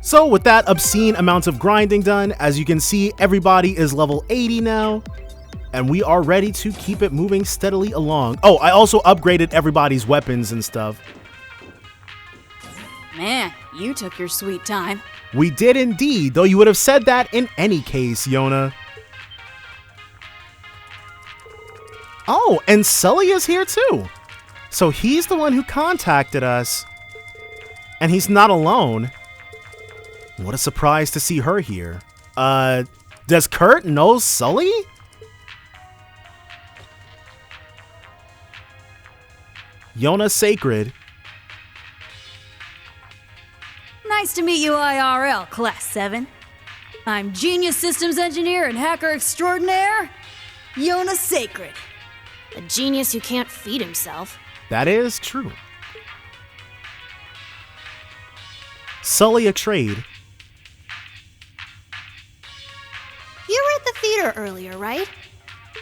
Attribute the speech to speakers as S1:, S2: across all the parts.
S1: So with that obscene amount of grinding done, as you can see, everybody is level 80 now. And we are ready to keep it moving steadily along. Oh, I also upgraded everybody's weapons and stuff.
S2: Man, you took your sweet time.
S1: We did indeed, though you would have said that in any case, Jona. Oh, and Sully is here too. So he's the one who contacted us. And he's not alone. What a surprise to see her here. Does Kurt know Sully? Jona Sacred.
S2: Nice to meet you IRL, Class 7. I'm Genius Systems Engineer and Hacker Extraordinaire, Jona Sacred.
S3: A genius who can't feed himself.
S1: That is true. Sully a trade.
S3: You were at the theater earlier, right?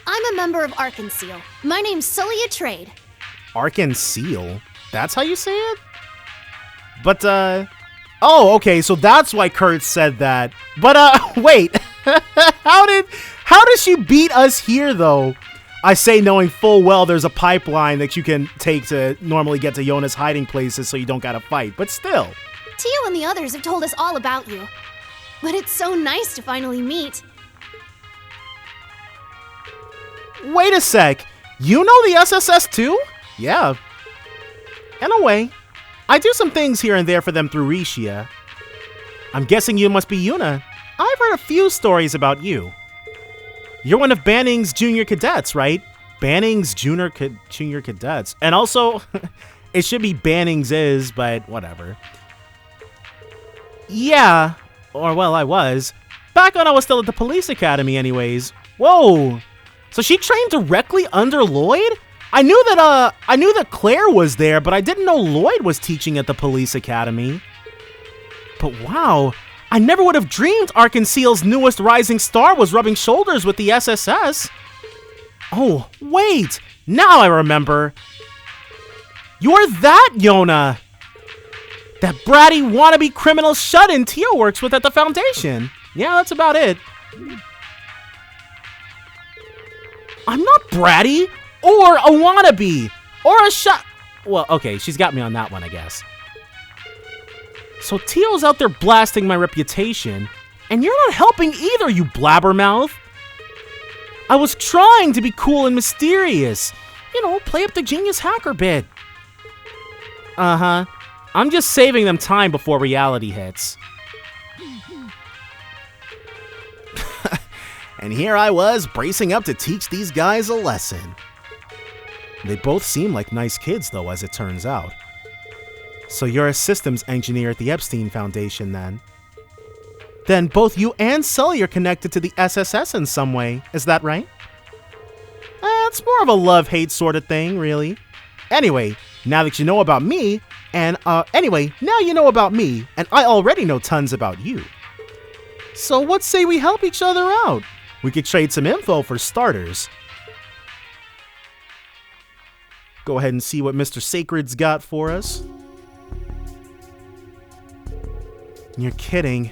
S3: I'm a member of Arkansas. My name's Sully a Trade.
S1: Arkansas? That's how you say it? But, oh, okay, so that's why Kurt said that. But, wait. How did she beat us here, though? I say knowing full well there's a pipeline that you can take to normally get to Jona's hiding places so you don't gotta fight, but still.
S3: Tio and the others have told us all about you. But it's so nice to finally meet.
S1: Wait a sec. You know the SSS too? Yeah. In a way. I do some things here and there for them through Rishia. I'm guessing you must be Yuna. I've heard a few stories about you. You're one of Banning's junior cadets, right? Banning's junior cadets. And also, it should be Banning's is, but whatever. Yeah. Or, well, I was. Back when I was still at the police academy anyways. Whoa. So she trained directly under Lloyd? I knew that Claire was there, but I didn't know Lloyd was teaching at the police academy. But wow. I never would have dreamed Arkansas's newest rising star was rubbing shoulders with the SSS. Oh, wait! Now I remember. You're that Jona! That bratty wannabe criminal shut-in Tio works with at the Foundation. Yeah, that's about it. I'm not bratty, or a wannabe, or a shut... Well, okay, she's got me on that one, I guess. So Tio's out there blasting my reputation, and you're not helping either, you blabbermouth. I was trying to be cool and mysterious. You know, play up the genius hacker bit. Uh-huh. I'm just saving them time before reality hits. And here I was, bracing up to teach these guys a lesson. They both seem like nice kids, though, as it turns out. So you're a systems engineer at the Epstein Foundation, then? Then both you and Sully are connected to the SSS in some way, is that right? It's more of a love-hate sort of thing, really. Anyway, now that you know about me, and now you know about me, and I already know tons about you. So what say we help each other out? We could trade some info for starters. Go ahead and see what Mr. Sacred's got for us. You're kidding.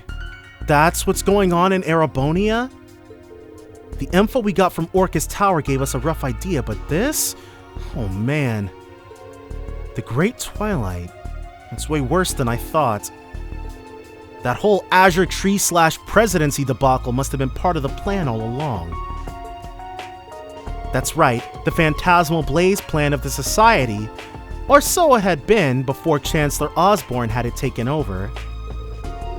S1: That's what's going on in Erebonia? The info we got from Orcus Tower gave us a rough idea, but this? Oh man. The Great Twilight. It's way worse than I thought. That whole Azure Tree/Presidency debacle must have been part of the plan all along. That's right, the Phantasmal Blaze plan of the Society, or so it had been before Chancellor Osborne had it taken over.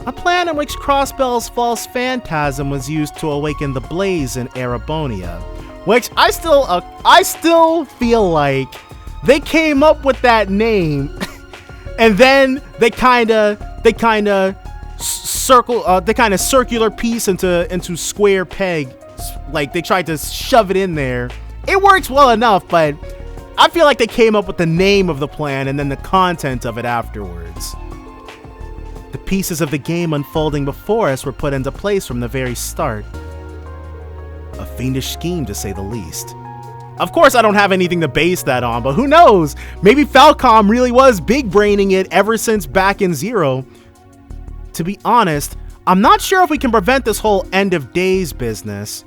S1: A plan in which Crossbell's false phantasm was used to awaken the blaze in Erebonia, which I still feel like they came up with that name, and then they kind of circular piece into square peg, like they tried to shove it in there. It works well enough, but I feel like they came up with the name of the plan and then the content of it afterwards. The pieces of the game unfolding before us were put into place from the very start. A fiendish scheme, to say the least. Of course, I don't have anything to base that on, but who knows? Maybe Falcom really was big-braining it ever since back in Zero. to be honest, I'm not sure if we can prevent this whole end of days business.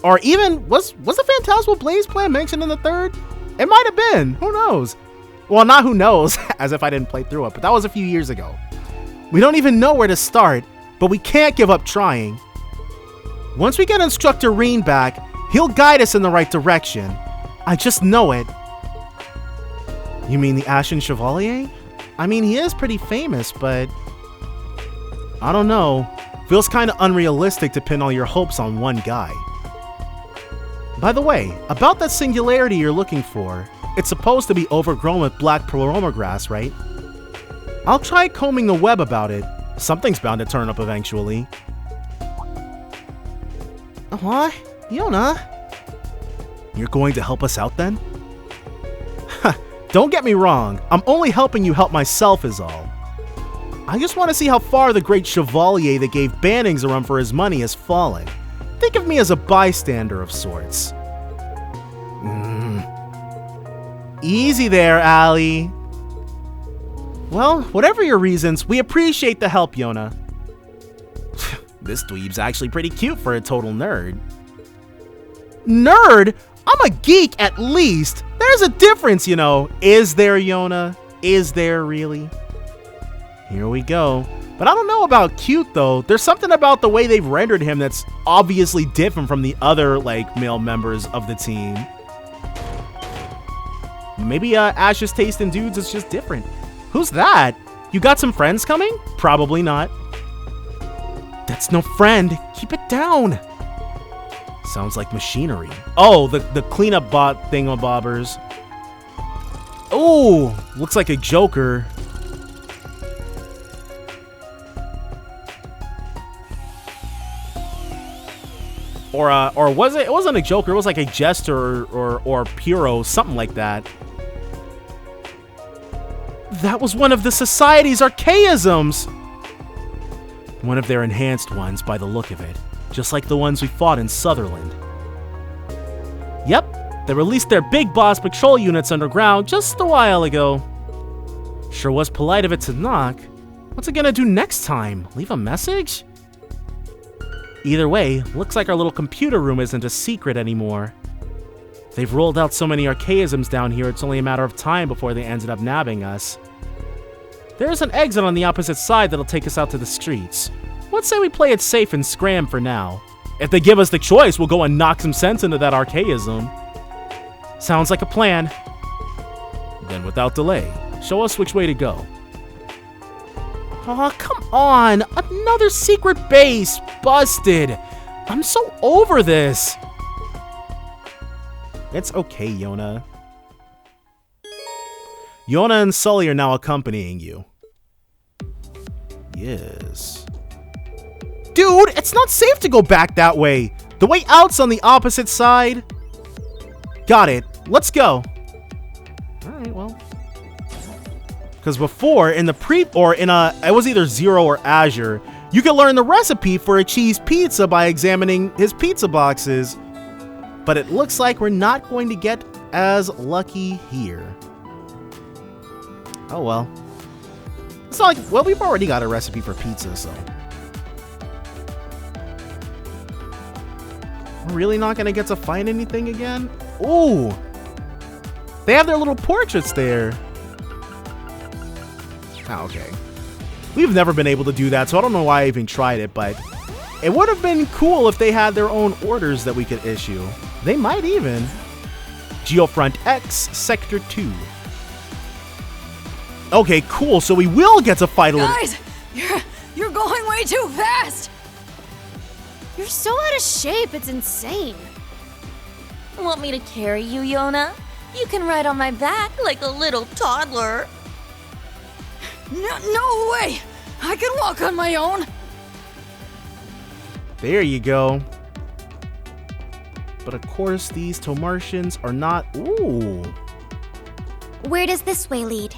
S1: Or even, was the Phantasmal Blaze plan mentioned in the third? It might have been. Who knows? Well, not who knows, as if I didn't play through it, but that was a few years ago. We don't even know where to start, but we can't give up trying. Once we get Instructor Reen back, he'll guide us in the right direction. I just know it. You mean the Ashen Chevalier? I mean, he is pretty famous, but I don't know. Feels kind of unrealistic to pin all your hopes on one guy. By the way, about that singularity you're looking for, it's supposed to be overgrown with black paloma grass, right? I'll try combing the web about it. Something's bound to turn up eventually. What? Jona? You're going to help us out then? Don't get me wrong, I'm only helping you help myself is all. I just want to see how far the great Chevalier that gave Bannings a run for his money has fallen. Think of me as a bystander of sorts. Easy there, Elie. Well, whatever your reasons, we appreciate the help, Jona. This dweeb's actually pretty cute for a total nerd. Nerd? I'm a geek at least. There's a difference, you know. Is there, Jona? Is there really? Here we go. But I don't know about cute though. There's something about the way they've rendered him that's obviously different from the other male members of the team. Maybe Ash's taste in dudes is just different. Who's that? You got some friends coming? Probably not. That's no friend. Keep it down. Sounds like machinery. Oh, the cleanup bot thingamabobbers. Oh, looks like a Joker. Or was it? It wasn't a Joker. It was like a Jester or Puro, something like that. That was one of the Society's archaisms. One of their enhanced ones, by the look of it. Just like the ones we fought in Sutherland. Yep, they released their big boss patrol units underground just a while ago. Sure was polite of it to knock. What's it gonna do next time? Leave a message? Either way, looks like our little computer room isn't a secret anymore. They've rolled out so many archaisms down here, it's only a matter of time before they ended up nabbing us. There's an exit on the opposite side that'll take us out to the streets. Let's say we play it safe and scram for now. If they give us the choice, we'll go and knock some sense into that archaism. Sounds like a plan. Then without delay, show us which way to go. Aw, come on! Another secret base! Busted! I'm so over this! It's okay, Jona. Jona and Sully are now accompanying you. Yes. Dude, it's not safe to go back that way! The way out's on the opposite side. Got it. Let's go. Alright, well. Because before, in the it was either Zero or Azure, you could learn the recipe for a cheese pizza by examining his pizza boxes. But it looks like we're not going to get as lucky here. Oh well. It's not like, well, we've already got a recipe for pizza, so. We're really not going to get to find anything again? Ooh! They have their little portraits there. Oh, okay. We've never been able to do that, so I don't know why I even tried it, but it would have been cool if they had their own orders that we could issue. They might even. Geofront X, Sector 2. Okay, cool, so we will get to fight a little—
S2: Guys! You're going way too fast!
S3: You're so out of shape, it's insane.
S4: Want me to carry you, Jona? You can ride on my back like a little toddler.
S2: No way! I can walk on my own!
S1: There you go. But of course, these Tomartians are not— ooh.
S3: Where does this way lead?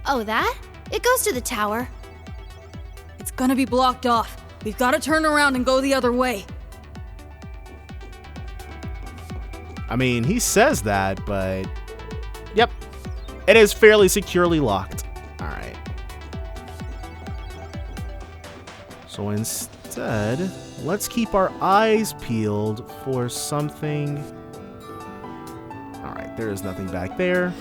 S3: Oh, that? It goes to the tower.
S2: It's gonna be blocked off. We've gotta turn around and go the other way.
S1: I mean, he says that, but yep, it is fairly securely locked. All right. So instead, let's keep our eyes peeled for something. Alright, there is nothing back there.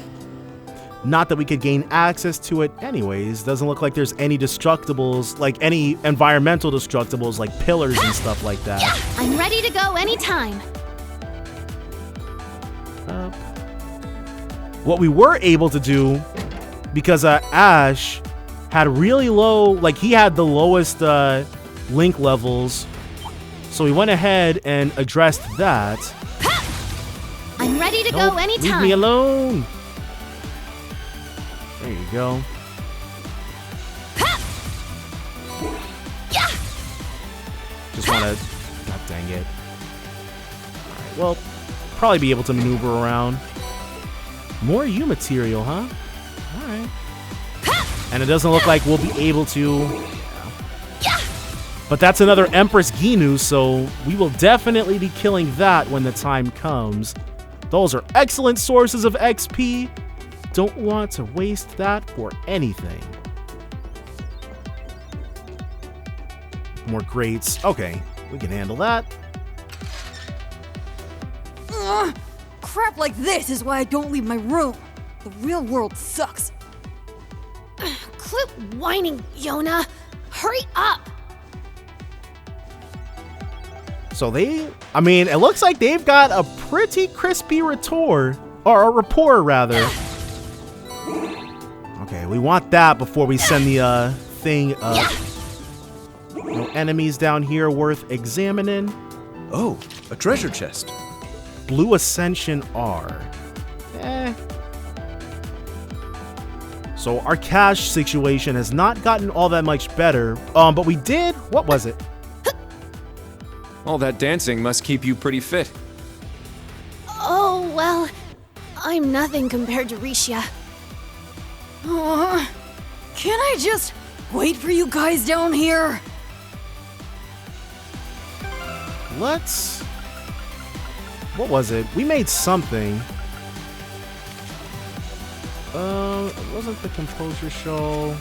S1: Not that we could gain access to it anyways. Doesn't look like there's any destructibles, like any environmental destructibles, like pillars and stuff like that.
S3: I'm ready to go anytime.
S1: What we were able to do, because Ash had really low, like he had the lowest link levels, so we went ahead and addressed that.
S3: I'm ready to go anytime.
S1: Leave me alone. There you go. Just want to... God dang it. Alright, well, probably be able to maneuver around. More U material, huh? Alright. And it doesn't look like we'll be able to... But that's another Empress Ginu, so we will definitely be killing that when the time comes. Those are excellent sources of XP. Don't want to waste that for anything. More grates. Okay, we can handle that.
S2: Crap like this is why I don't leave my room. The real world sucks.
S3: Quit whining, Jona. Hurry up.
S1: So I mean, it looks like they've got a pretty crispy rapport, rather. Okay, we want that before we send the thing up. No enemies down here worth examining.
S5: Oh, a treasure chest.
S1: Blue Ascension R. So our cash situation has not gotten all that much better. But we did. What was it?
S5: All that dancing must keep you pretty fit.
S3: Oh, well, I'm nothing compared to Risha.
S2: Can I just wait for you guys down here?
S1: Let's... What was it? We made something. It wasn't the Composure Show.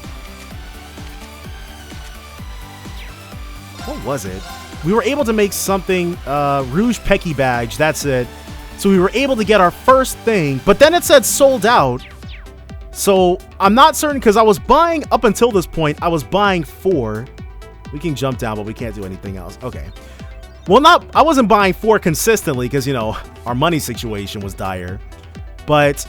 S1: What was it? We were able to make something, Rouge Pecky Badge, that's it. So we were able to get our first thing, but then it said sold out. So I'm not certain, because I was buying, up until this point, I was buying 4. We can jump down, but we can't do anything else. Okay. Well, I wasn't buying 4 consistently, because, you know, our money situation was dire. But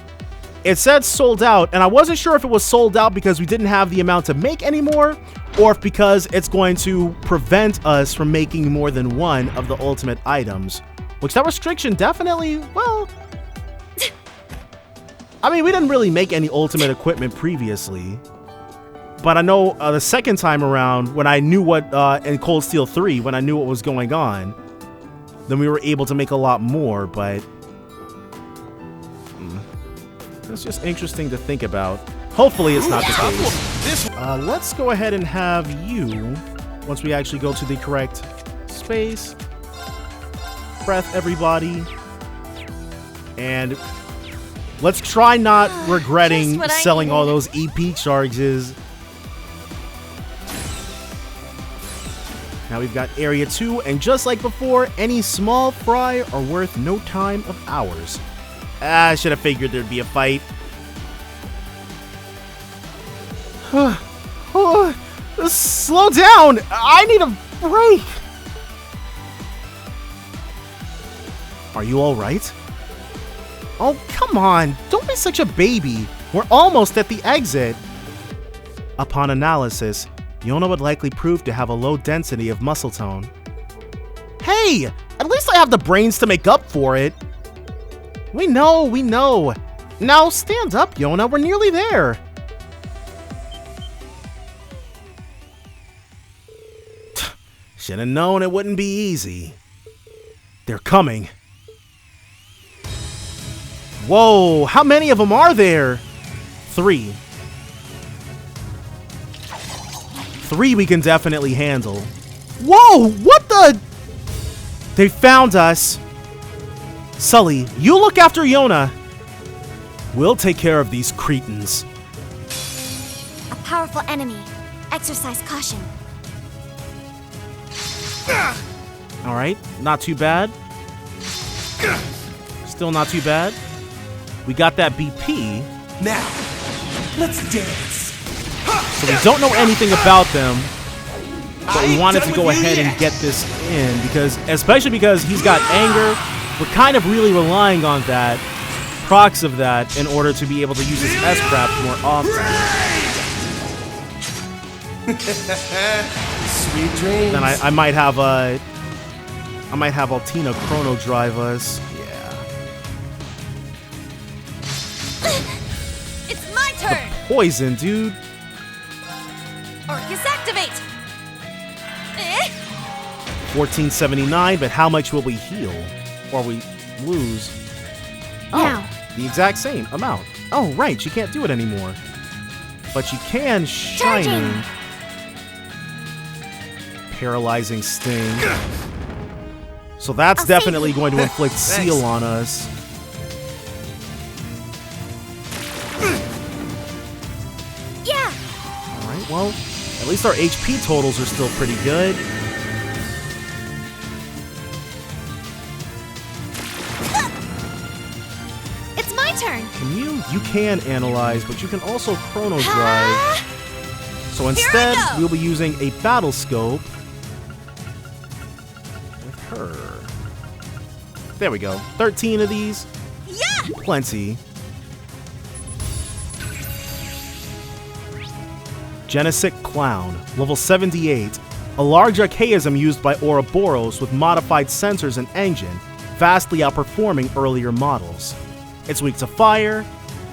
S1: it said sold out, and I wasn't sure if it was sold out because we didn't have the amount to make anymore, or if because it's going to prevent us from making more than one of the ultimate items. Which that restriction definitely, well... I mean, we didn't really make any ultimate equipment previously. But I know the second time around, when I knew what, in Cold Steel 3, when I knew what was going on, then we were able to make a lot more, but... It's just interesting to think about. Hopefully it's not the case. Let's go ahead and have you, once we actually go to the correct space. Breath, everybody. And let's try not regretting selling all those EP charges. Now we've got Area 2, and just like before, any small fry are worth no time of ours. I should have figured there'd be a fight. Slow down! I need a break! Are you alright? Oh, come on! Don't be such a baby! We're almost at the exit! Upon analysis, Jona would likely prove to have a low density of muscle tone. Hey! At least I have the brains to make up for it! We know, we know! Now stand up, Jona, we're nearly there! Should have known it wouldn't be easy. They're coming. Whoa, how many of them are there? 3. 3 we can definitely handle. Whoa, what the? They found us. Sully, you look after Jona. We'll take care of these cretins.
S3: A powerful enemy. Exercise caution.
S1: All right, not too bad. Still not too bad. We got that BP.
S6: Now, let's dance.
S1: So we don't know anything about them, but we wanted to go
S6: done with you
S1: ahead and
S6: yet.
S1: get this in especially because he's got anger. We're kind of really relying on that, procs of that, in order to be able to use his S-Craft more often.
S6: Sweet dreams.
S1: Then I might have Altina Chrono drive us. Yeah.
S4: It's my turn!
S1: Poison, dude.
S4: Orcus activate! Eh?
S1: 1479, but how much will we heal? Or we lose?
S3: Now.
S1: The exact same amount. Oh, right, she can't do it anymore. But she can Shining. Paralyzing Sting. So that's
S3: I'll
S1: definitely
S3: save you.
S1: going to inflict Seal
S6: Thanks.
S1: on us.
S3: Yeah.
S1: Alright, well, at least our HP totals are still pretty good.
S3: It's my turn.
S1: You can analyze, but you can also Chrono Drive. So instead,
S4: go.
S1: we'll be using a Battle Scope with her. There we go. 13 of these.
S4: Yeah!
S1: Plenty. Genesic Clown, level 78. A large archaism used by Ouroboros with modified sensors and engine, vastly outperforming earlier models. It's weak to fire,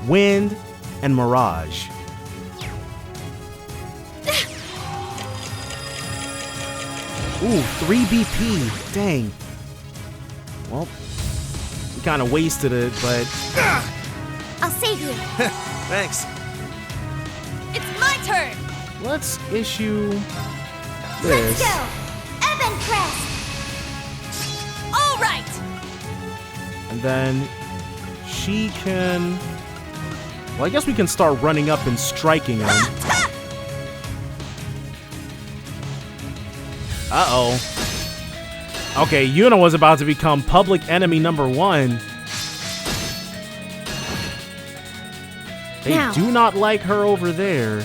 S1: wind, and mirage. Ooh, 3 BP. Dang. Well, we kind of wasted it, but
S3: I'll save you.
S6: Thanks.
S4: It's my turn!
S1: let's issue
S3: Let's
S1: this.
S3: go. Eben Crest.
S4: Alright!
S1: And then she can... Well, I guess we can start running up and striking him. Uh-oh. Okay, Yuna was about to become public enemy number 1. They
S3: Now.
S1: do not like her over there.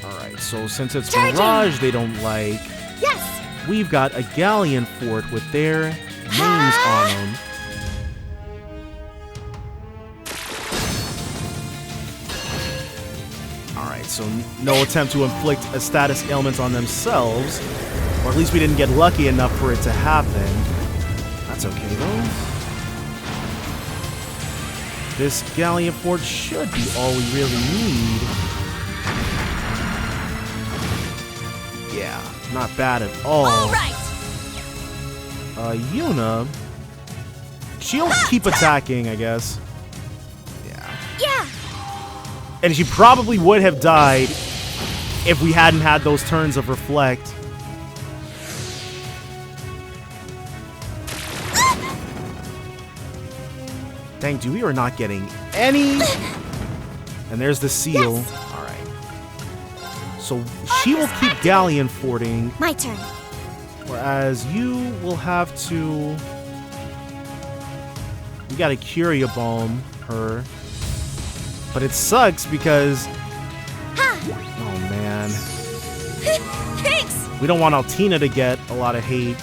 S1: Alright, so since it's
S3: Charging.
S1: Mirage they don't like,
S3: Yes.
S1: we've got a Galleon Fort with their names on them. Alright, so no attempt to inflict a status ailment on themselves. Or at least we didn't get lucky enough for it to happen. That's okay though. This Galleon Fort should be all we really need. Yeah, not bad at all.
S4: Alright!
S1: Yuna, she'll keep attacking, I guess. Yeah.
S3: Yeah.
S1: And she probably would have died if we hadn't had those turns of Reflect. Dang, dude, we are not getting any. And there's the seal.
S3: Yes.
S1: All right. So she will keep Galleon Forting,
S3: My turn.
S1: whereas you will have to... We gotta Curia Bomb her. But it sucks because... Oh, man.
S4: Thanks!
S1: We don't want Altina to get a lot of hate.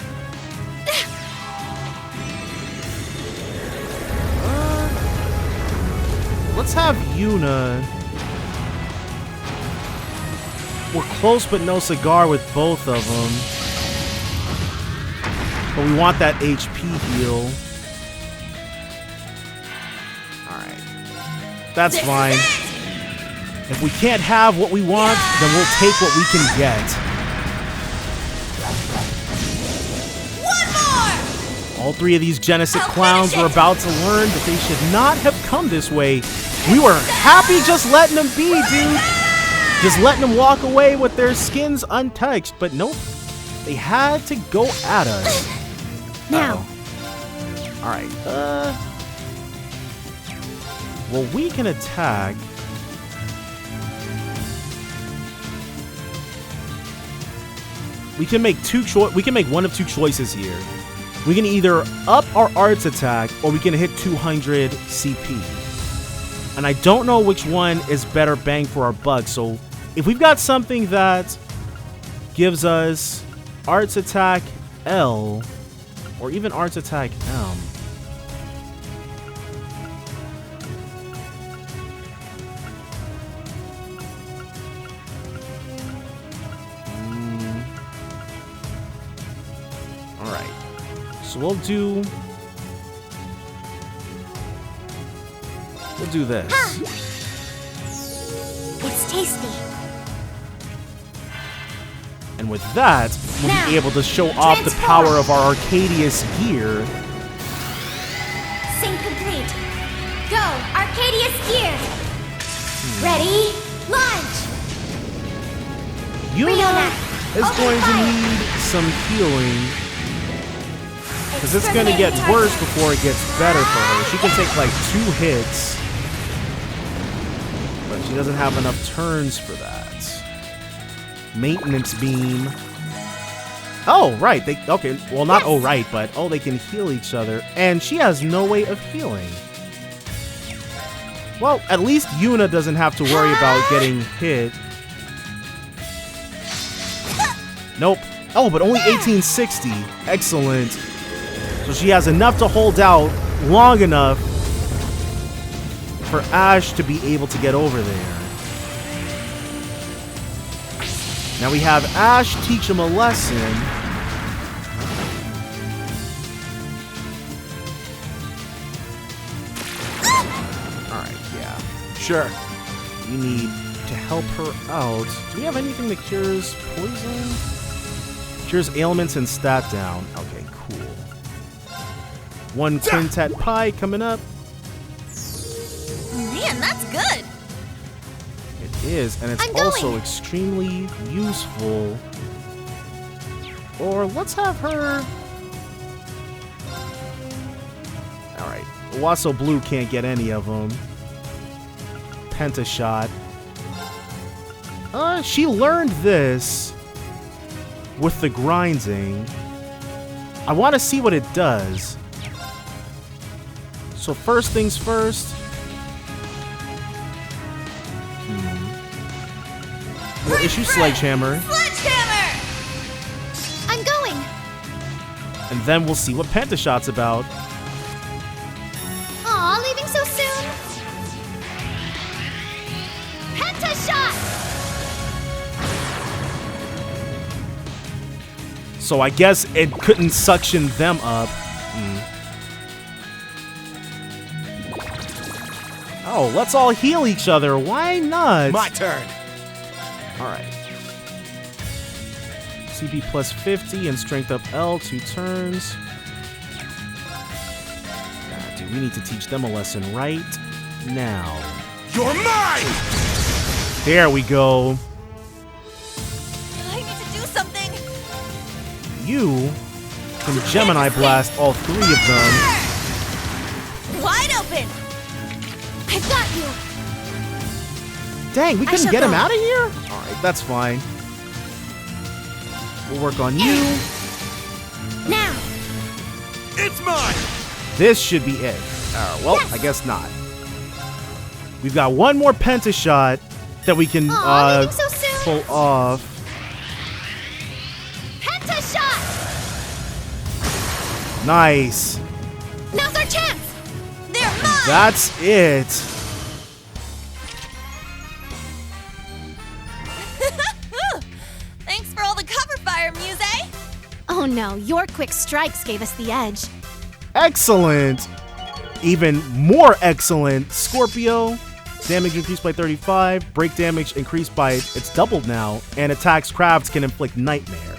S1: Let's have Yuna. We're close but no cigar with both of them. But we want that HP heal. Alright. That's fine. If we can't have what we want, then we'll take what we can get.
S4: One more!
S1: All 3 of these Genesic
S4: I'll
S1: clowns
S4: finish
S1: were
S4: it.
S1: about to learn that they should not have come this way. We were happy just letting them be, dude. Just letting them walk away with their skins untouched. But nope, they had to go at us.
S3: Now.
S1: All right. Well, we can attack. we can make one of two choices here. We can either up our arts attack or we can hit 200 CP. And I don't know which one is better bang for our buck. So if we've got something that gives us arts attack L or even arts attack M. Alright. So we'll do this.
S3: It's tasty.
S1: And with that, we'll be able to show off the power of our Arcadius gear.
S3: Sync complete. Go, Arcadius gear. Ready, launch.
S1: Yuna is going to need some healing. Because it's going to get worse before it gets better for her. She can take like 2 hits. But she doesn't have enough turns for that. Maintenance beam. Oh, right. Okay. Well, not oh, right, but oh, they can heal each other. And she has no way of healing. Well, at least Yuna doesn't have to worry about getting hit. Nope. Oh, but only 1860. Excellent. So she has enough to hold out long enough for Ash to be able to get over there. Now we have Ash teach him a lesson. Alright, yeah.
S5: Sure.
S1: We need to help her out. Do we have anything that cures poison? Cures ailments and stat down. Okay, cool. 1 quintet pie coming up.
S4: Man, that's good.
S1: It is, and it's also extremely useful. Or let's have her... Alright, Wasso Blue can't get any of them. Pentashot. She learned this with the grinding. I want to see what it does. So first things first. We'll issue Sledgehammer.
S4: Sledgehammer!
S3: I'm going.
S1: And then we'll see what Pentashot's about.
S3: Aw, leaving so soon. Pentashot!
S1: So I guess it couldn't suction them up. Oh, let's all heal each other. Why not?
S6: My turn.
S1: Alright. CP plus 50 and strength up L, 2 turns. God, dude, we need to teach them a lesson right now.
S6: You're mine!
S1: There we go.
S4: I need to do something.
S1: You can Gemini Blast all 3 of them.
S4: Wide open.
S3: I've got you.
S1: Dang, we couldn't
S3: shall
S1: get him
S3: go.
S1: out of here? Alright, that's fine. We'll work on you.
S3: Now.
S6: It's mine!
S1: This should be it. Well,
S3: Yes.
S1: I guess not. We've got one more Pentashot that we can
S3: Aw, leaving so soon.
S1: pull off.
S3: Pentashot!
S1: Nice.
S3: Now's our chance.
S4: They're mine.
S1: That's it.
S4: Thanks for all the cover fire, Muse.
S3: Oh no, your quick strikes gave us the edge.
S1: Excellent. Even more excellent. Scorpio. Damage increased by 35. Break damage increased by... It's doubled now. And attacks crafts can inflict nightmare.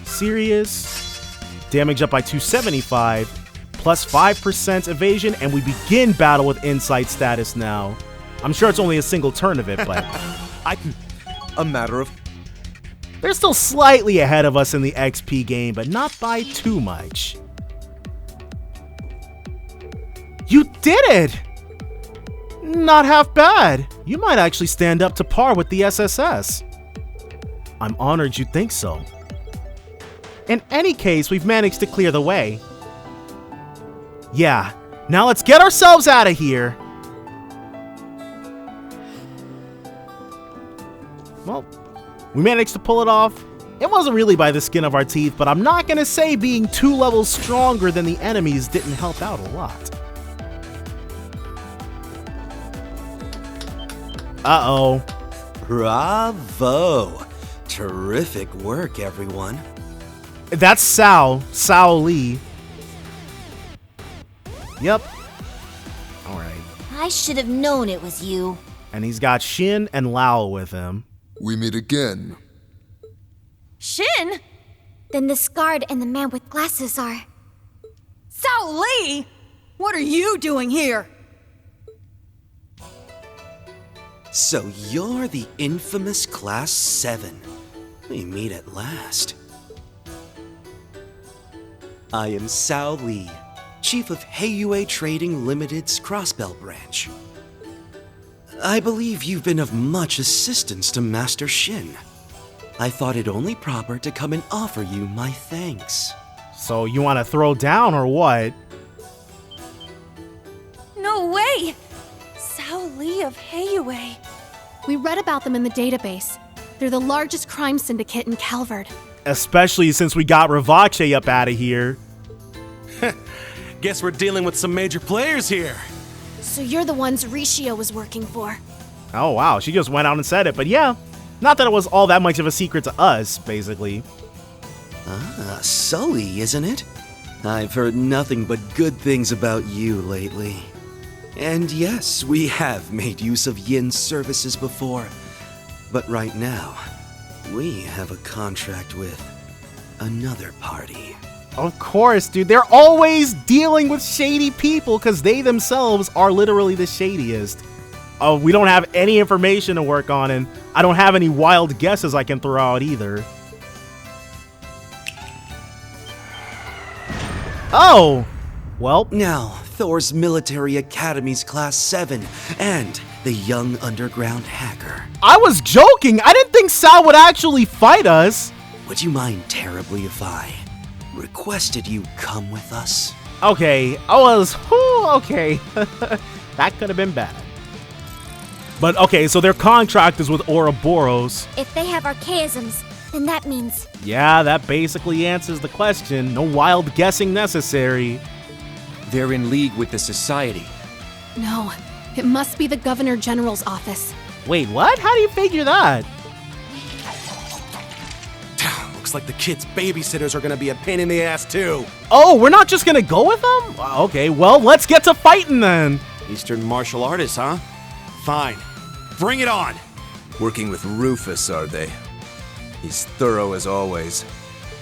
S1: Sirius. Damage up by 275. Plus 5% evasion. And we begin battle with insight status now. I'm sure it's only a single turn of it, but...
S6: A matter of...
S1: They're still slightly ahead of us in the XP game, but not by too much. You did it! Not half bad. You might actually stand up to par with the SSS. I'm honored you think so. In any case, we've managed to clear the way. Yeah, now let's get ourselves out of here. Well, we managed to pull it off. It wasn't really by the skin of our teeth, but I'm not gonna say being 2 levels stronger than the enemies didn't help out a lot. Uh-oh.
S7: Bravo! Terrific work, everyone.
S1: That's Lee. Yep. Alright.
S4: I should have known it was you.
S1: And he's got Shin and Lao with him.
S8: We meet again.
S4: Shin?
S3: Then the scarred and the man with glasses are...
S2: Sully! What are you doing here?
S7: So you're the infamous Class 7. We meet at last. I am Lee, Chief of Heiyue Trading Limited's Crossbelt branch. I believe you've been of much assistance to Master Shin. I thought it only proper to come and offer you my thanks.
S1: So you want to throw down or what?
S4: No way! Lee of Heiyue.
S3: We read about them in the database. They're the largest crime syndicate in Calvard.
S1: Especially since we got Rivache up out of here.
S6: Guess we're dealing with some major players here.
S3: So you're the ones Rishio was working for.
S1: Oh wow, she just went out and said it, but yeah. Not that it was all that much of a secret to us, basically.
S7: Ah, Sully, isn't it? I've heard nothing but good things about you lately. And yes, we have made use of Yin's services before. But right now, we have a contract with another party.
S1: Of course, dude. They're always dealing with shady people because they themselves are literally the shadiest. We don't have any information to work on, and I don't have any wild guesses I can throw out either. Oh! Well,
S7: Now, Thor's Military Academy's Class 7 and the young underground hacker.
S1: I was joking! I didn't think Sal would actually fight us!
S7: Would you mind terribly if I requested you come with us?
S1: Okay, okay. That could have been bad. But okay, so their contract is with Ouroboros.
S3: If they have archaisms, then that means...
S1: Yeah, that basically answers the question. No wild guessing necessary.
S5: They're in league with the Society.
S3: No, it must be the Governor General's office.
S1: Wait, what? How do you figure that?
S6: Looks like the kids' babysitters are gonna be a pain in the ass too.
S1: Oh, we're not just gonna go with them? Okay, well, let's get to fighting then.
S6: Eastern martial artists, huh? Fine. Bring it on!
S8: Working with Rufus, are they? He's thorough as always.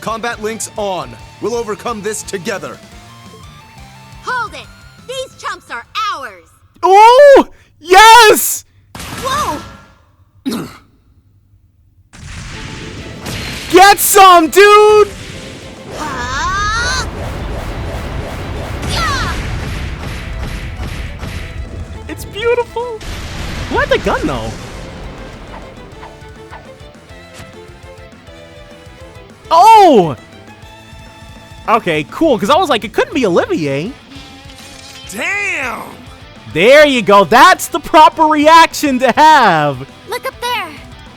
S6: Combat links on. We'll overcome this together.
S9: Hold it! These chumps are ours!
S1: Oh, yes!
S9: Whoa!
S1: Get some, dude! It's beautiful. Who had the gun, though? Oh! Okay, cool, because I was like, it couldn't be Olivier.
S6: Damn!
S1: There you go. That's the proper reaction to have.
S3: Look up there!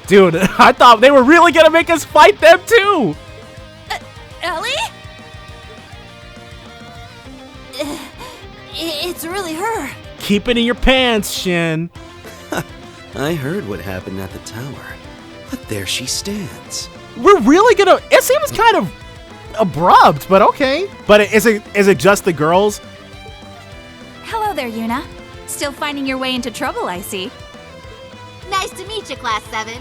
S1: Dude, I thought they were really going to make us fight them, too.
S4: Elie? It's really her.
S1: Keep it in your pants, Shin.
S7: I heard what happened at the tower, but there she stands.
S1: We're really gonna... It seems kind of abrupt, but okay. But is it just the girls?
S10: Hello there, Yuna. Still finding your way into trouble, I see.
S9: Nice to meet you, Class 7.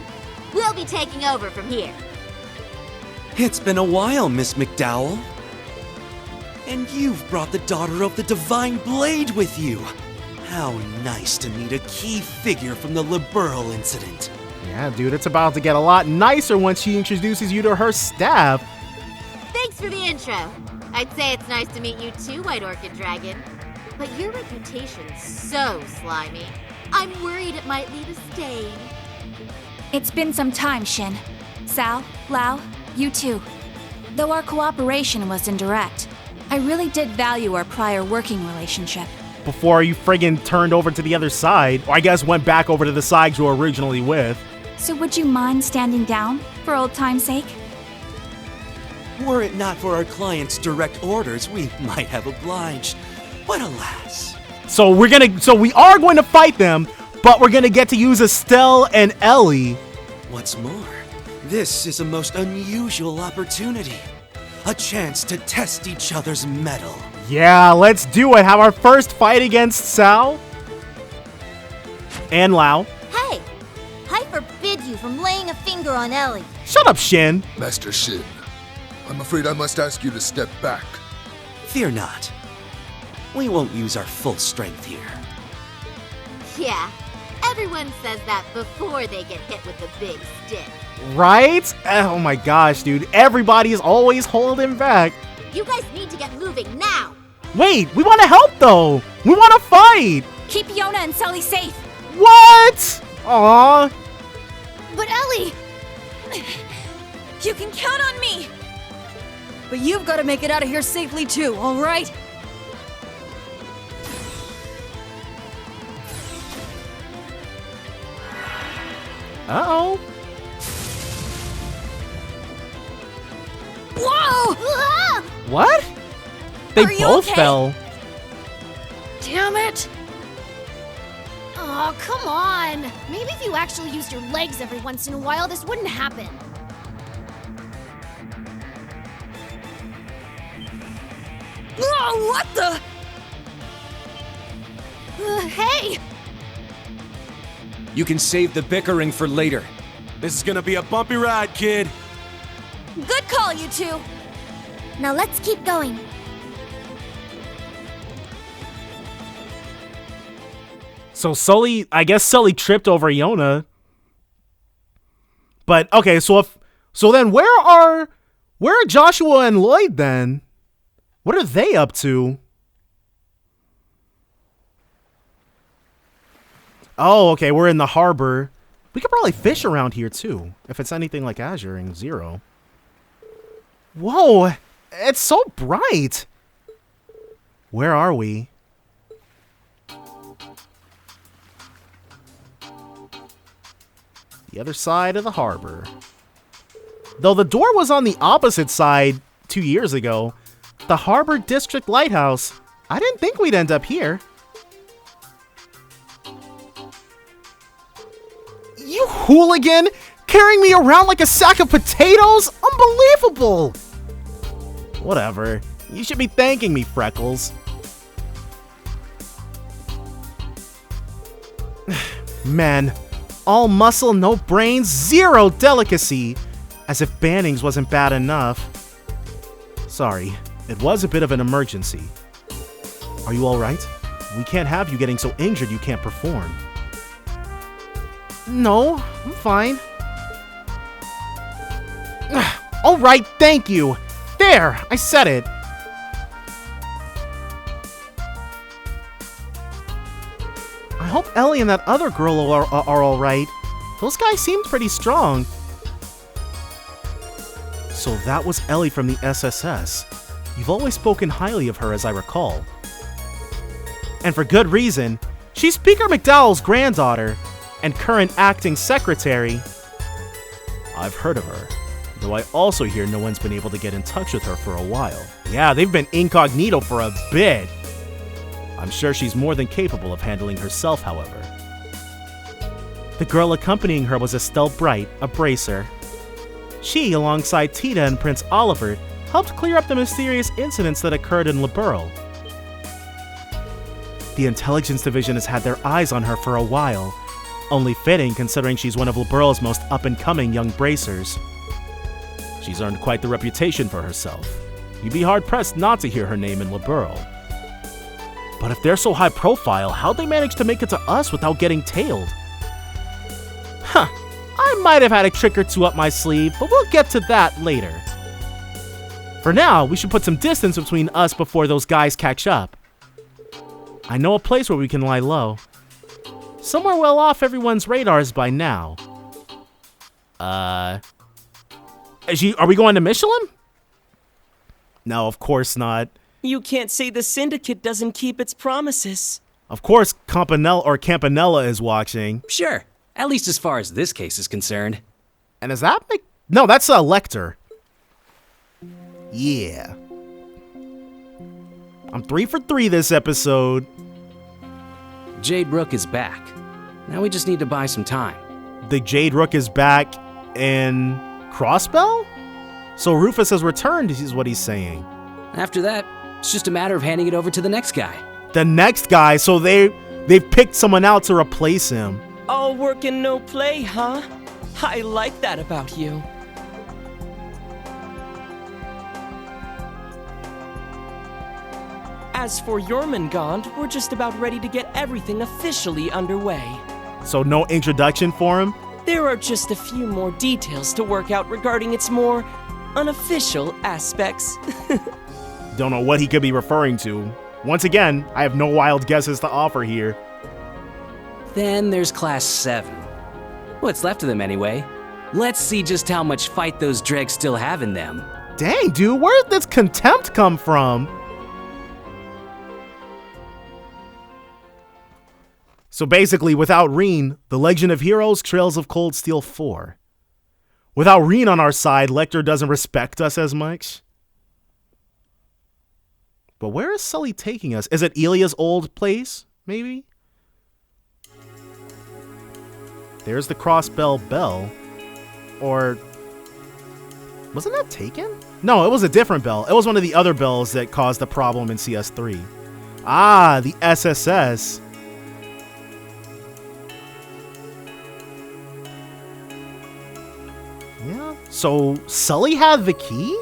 S9: We'll be taking over from here.
S7: It's been a while, Miss MacDowell. And you've brought the daughter of the Divine Blade with you. How nice to meet a key figure from the Liberal incident.
S1: Yeah, dude, it's about to get a lot nicer once she introduces you to her staff.
S9: Thanks for the intro. I'd say it's nice to meet you too, White Orchid Dragon. But your reputation's so slimy. I'm worried it might leave a stain.
S10: It's been some time, Shin. Sal, Lao, you too. Though our cooperation was indirect, I really did value our prior working relationship.
S1: Before you friggin' turned over to the other side, or I guess went back over to the side you were originally with.
S10: So would you mind standing down, for old time's sake?
S7: Were it not for our client's direct orders, we might have obliged. But alas.
S1: So we are going to fight them, but we're gonna get to use Estelle and Elie.
S7: What's more, this is a most unusual opportunity. A chance to test each other's mettle.
S1: Yeah, let's do it. Have our first fight against Sao and Lao.
S9: Hey, I forbid you from laying a finger on Elie.
S1: Shut up, Shin.
S11: Master Shin, I'm afraid I must ask you to step back.
S7: Fear not. We won't use our full strength here.
S9: Yeah, everyone says that before they get hit with the big stick.
S1: Right? Oh my gosh, dude. Everybody's always holding back.
S9: You guys need to get moving now.
S1: Wait, we want to help though. We want to fight.
S10: Keep Jona and Sully safe.
S1: What? Aw.
S3: But Elie!
S10: You can count on me.
S2: But you've got to make it out of here safely too, all right?
S1: Uh-oh.
S2: Whoa!
S3: Ah!
S1: What? They
S10: Are you
S1: both
S10: okay?
S1: fell.
S2: Damn it!
S3: Oh, come on. Maybe if you actually used your legs every once in a while, this wouldn't happen.
S2: Oh, what the?
S3: Hey!
S5: You can save the bickering for later.
S6: This is gonna be a bumpy ride, kid.
S10: Good call, you two.
S3: Now let's keep going.
S1: So Sully, I guess Sully tripped over Jona. But okay, so then where are Joshua and Lloyd then? What are they up to? Oh, okay, we're in the harbor. We could probably fish around here too, if it's anything like Azure and Zero. Whoa, it's so bright. Where are we? The other side of the harbor. Though the door was on the opposite side 2 years ago, the Harbor District Lighthouse, I didn't think we'd end up here. You hooligan! Carrying me around like a sack of potatoes? Unbelievable! Whatever. You should be thanking me, Freckles. Man, all muscle, no brains, zero delicacy. As if Banning's wasn't bad enough. Sorry, it was a bit of an emergency. Are you alright? We can't have you getting so injured you can't perform. No, I'm fine. Alright, thank you. There, I said it. I hope Elie and that other girl are alright. Those guys seemed pretty strong. So that was Elie from the SSS. You've always spoken highly of her, as I recall. And for good reason. She's Speaker MacDowell's granddaughter and current acting secretary. I've heard of her, though I also hear no one's been able to get in touch with her for a while. Yeah, they've been incognito for a bit. I'm sure she's more than capable of handling herself, however. The girl accompanying her was Estelle Bright, a bracer. She, alongside Tita and Prince Oliver, helped clear up the mysterious incidents that occurred in Liberl. The Intelligence Division has had their eyes on her for a while, only fitting considering she's one of Liberl's most up-and-coming young bracers. She's earned quite the reputation for herself. You'd be hard-pressed not to hear her name in Liberl. But if they're so high-profile, how'd they manage to make it to us without getting tailed? Huh. I might have had a trick or two up my sleeve, but we'll get to that later. For now, we should put some distance between us before those guys catch up. I know a place where we can lie low. Somewhere well off everyone's radars by now. Are we going to Michelin? No, of course not.
S12: You can't say the Syndicate doesn't keep its promises.
S1: Of course Campanella is watching.
S13: Sure, at least as far as this case is concerned.
S1: And is that No, that's Lecter. Yeah. I'm 3 for 3 this episode.
S13: Jade Rook is back. Now we just need to buy some time.
S1: The Jade Rook is back in Crossbell? So Rufus has returned, is what he's saying.
S13: After that, it's just a matter of handing it over to the next guy.
S1: The next guy, so they've picked someone out to replace him.
S12: All work and no play, huh? I like that about you. As for Jormungand, we're just about ready to get everything officially underway.
S1: So no introduction for him?
S12: There are just a few more details to work out regarding its more unofficial aspects.
S1: Don't know what he could be referring to. Once again, I have no wild guesses to offer here.
S13: Then there's Class 7. What's left of them anyway? Let's see just how much fight those dregs still have in them.
S1: Dang, dude, where did this contempt come from? So basically, without Reen, The Legend of Heroes Trails of Cold Steel 4. Without Reen on our side, Lecter doesn't respect us as much. But where is Sully taking us? Is it Elia's old place, maybe? There's the Crossbell Bell. Or... wasn't that taken? No, it was a different bell. It was one of the other bells that caused the problem in CS3. Ah, the SSS. Yeah, so Sully had the key?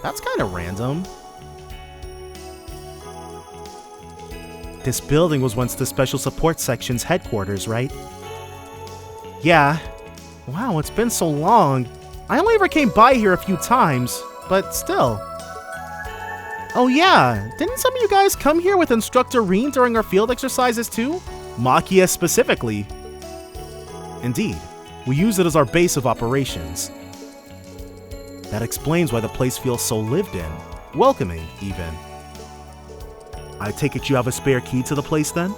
S1: That's kind of random. This building was once the Special Support Section's headquarters, right? Yeah. Wow, it's been so long. I only ever came by here a few times, but still. Oh yeah, didn't some of you guys come here with Instructor Reen during our field exercises too? Makia specifically. Indeed, we use it as our base of operations. That explains why the place feels so lived in, welcoming even. I take it you have a spare key to the place then?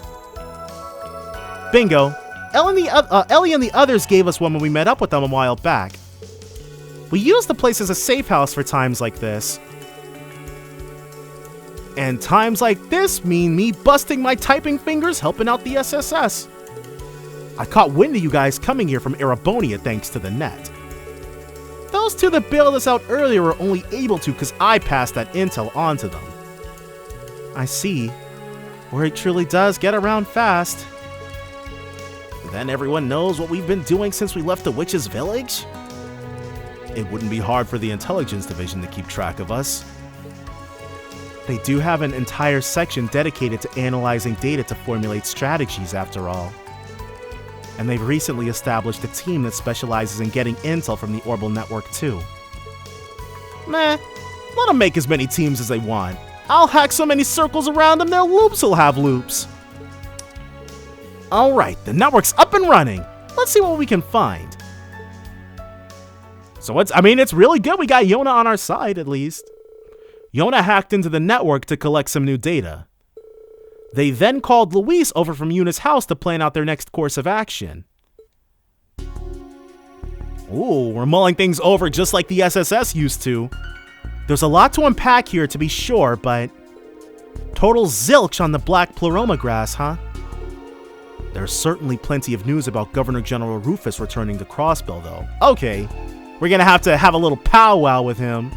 S1: Bingo. Elie and the others gave us one when we met up with them a while back. We use the place as a safe house for times like this. And times like this mean me busting my typing fingers helping out the SSS. I caught wind of you guys coming here from Erebonia thanks to the net. Those two that bailed us out earlier were only able to because I passed that intel on to them. I see. Word truly does get around fast. Then everyone knows what we've been doing since we left the witch's village? It wouldn't be hard for the intelligence division to keep track of us. They do have an entire section dedicated to analyzing data to formulate strategies after all. And they've recently established a team that specializes in getting intel from the Orbital Network too. Meh, let them make as many teams as they want. I'll hack so many circles around them, their loops will have loops. Alright, the network's up and running. Let's see what we can find. So it's really good we got Jona on our side, at least. Jona hacked into the network to collect some new data. They then called Luis over from Yuna's house to plan out their next course of action. Ooh, we're mulling things over just like the SSS used to. There's a lot to unpack here to be sure, but... total zilch on the black pleroma grass, huh? There's certainly plenty of news about Governor General Rufus returning to Crossbell, though. Okay, we're gonna have to have a little powwow with him.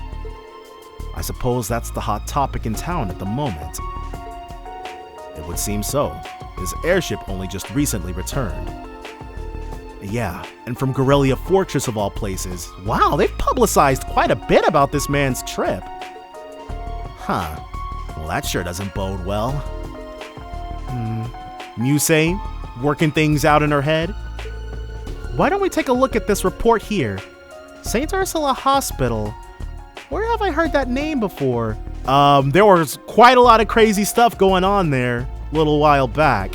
S1: I suppose that's the hot topic in town at the moment. It would seem so. His airship only just recently returned. Yeah, and from Gorelia Fortress of all places. Wow, they've publicized quite a bit about this man's trip. Huh. Well, that sure doesn't bode well. Muse, working things out in her head? Why don't we take a look at this report here? St. Ursula Hospital. Where have I heard that name before? There was quite a lot of crazy stuff going on there a little while back.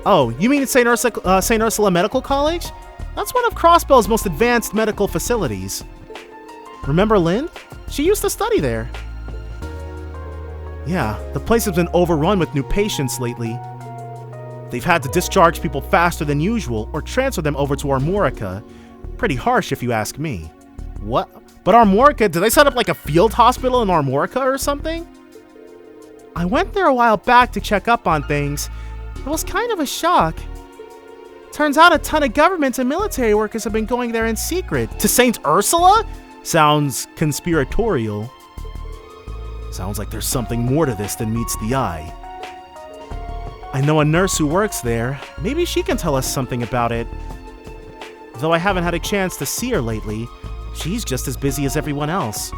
S1: Oh, you mean St. Ursula Medical College? That's one of Crossbell's most advanced medical facilities. Remember Lynn? She used to study there. Yeah, the place has been overrun with new patients lately. They've had to discharge people faster than usual or transfer them over to Armorica. Pretty harsh if you ask me. What? But Armorica, did they set up like a field hospital in Armorica or something? I went there a while back to check up on things. It was kind of a shock. Turns out a ton of government and military workers have been going there in secret. To St. Ursula? Sounds conspiratorial. Sounds like there's something more to this than meets the eye. I know a nurse who works there. Maybe she can tell us something about it. Though I haven't had a chance to see her lately, she's just as busy as everyone else.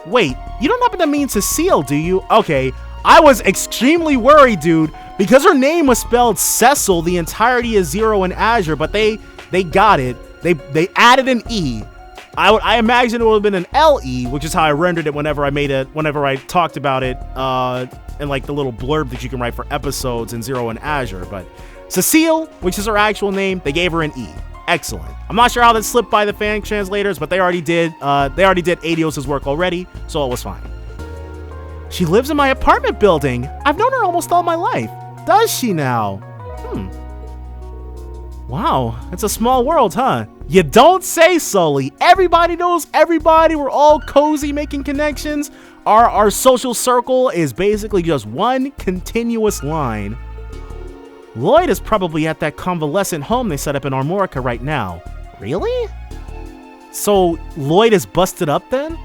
S1: Wait, you don't happen to mean Cecile, do you? Okay, I was extremely worried, dude, because her name was spelled Cecil the entirety of Zero in Azure, but they got it. They added an E. I imagine it would have been an LE, which is how I rendered it whenever I talked about it in like the little blurb that you can write for episodes in Zero in Azure. But Cecile, which is her actual name, they gave her an E. Excellent. I'm not sure how that slipped by the fan translators, but they already did Adios's work already, so it was fine. She lives in my apartment building. I've known her almost all my life. Does she now? Wow, it's a small world, huh? You don't say, Sully. Everybody knows everybody. We're all cozy making connections. Our social circle is basically just one continuous line. Lloyd is probably at that convalescent home they set up in Armorica right now. Really? So Lloyd is busted up then?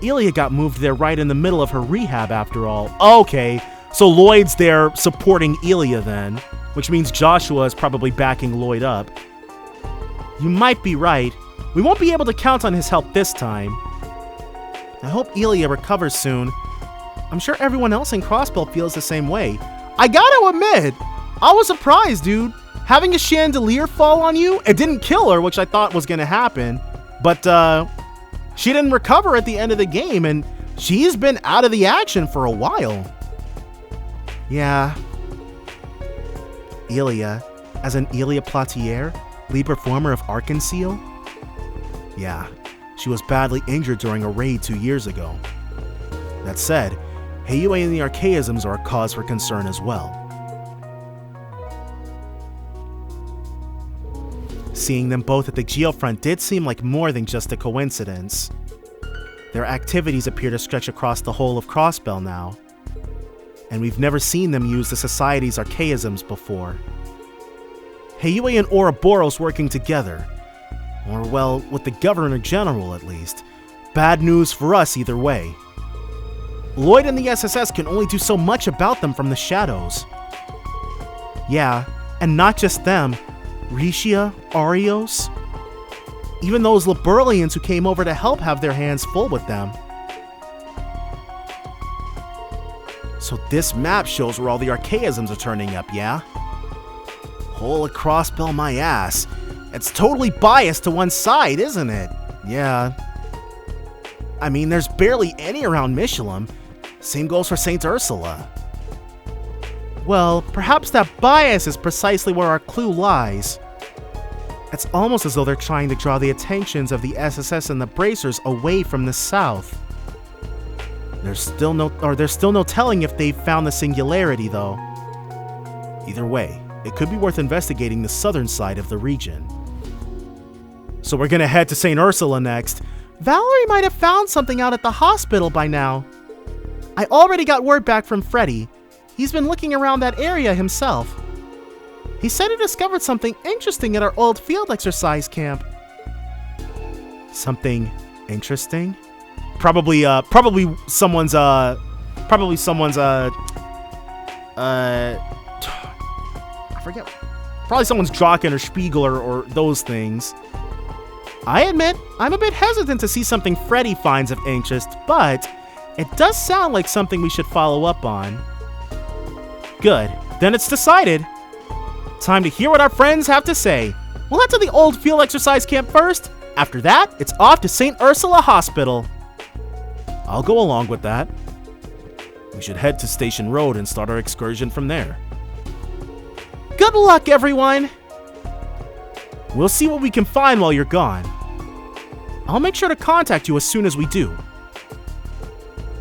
S1: Elie got moved there right in the middle of her rehab after all. Okay, so Lloyd's there supporting Elie then, which means Joshua is probably backing Lloyd up. You might be right. We won't be able to count on his help this time. I hope Elie recovers soon. I'm sure everyone else in Crossbell feels the same way. I gotta admit, I was surprised, dude. Having a chandelier fall on you, it didn't kill her, which I thought was gonna happen. But she didn't recover at the end of the game, and she's been out of the action for a while. Yeah. Elie, as an Elie Platier, lead performer of Arc-en-Ciel? Yeah, she was badly injured during a raid 2 years ago. That said, Heiyue and the Archaisms are a cause for concern as well. Seeing them both at the Geofront did seem like more than just a coincidence. Their activities appear to stretch across the whole of Crossbell now, and we've never seen them use the Society's Archaisms before. Heiyue and Ouroboros working together. Or, well, with the Governor General at least. Bad news for us either way. Lloyd and the SSS can only do so much about them from the shadows. Yeah, and not just them. Riscia, Arios. Even those Liberlians who came over to help have their hands full with them. So this map shows where all the Archaisms are turning up, yeah? Whole across Bell my ass. It's totally biased to one side, isn't it? Yeah. I mean, there's barely any around Michelum. Same goes for St. Ursula. Well, perhaps that bias is precisely where our clue lies. It's almost as though they're trying to draw the attentions of the SSS and the Bracers away from the south. There's still no telling if they've found the singularity, though. Either way, it could be worth investigating the southern side of the region. So we're gonna head to St. Ursula next. Valerie might have found something out at the hospital by now. I already got word back from Freddy. He's been looking around that area himself. He said he discovered something interesting at our old field exercise camp. Something interesting? Probably someone's I forget. Probably someone's Draken or Spiegel or those things. I admit, I'm a bit hesitant to see something Freddy finds of interest, but it does sound like something we should follow up on. Good, then it's decided. Time to hear what our friends have to say. We'll head to the old field exercise camp first. After that, it's off to St. Ursula Hospital. I'll go along with that. We should head to Station Road and start our excursion from there. Good luck, everyone! We'll see what we can find while you're gone. I'll make sure to contact you as soon as we do.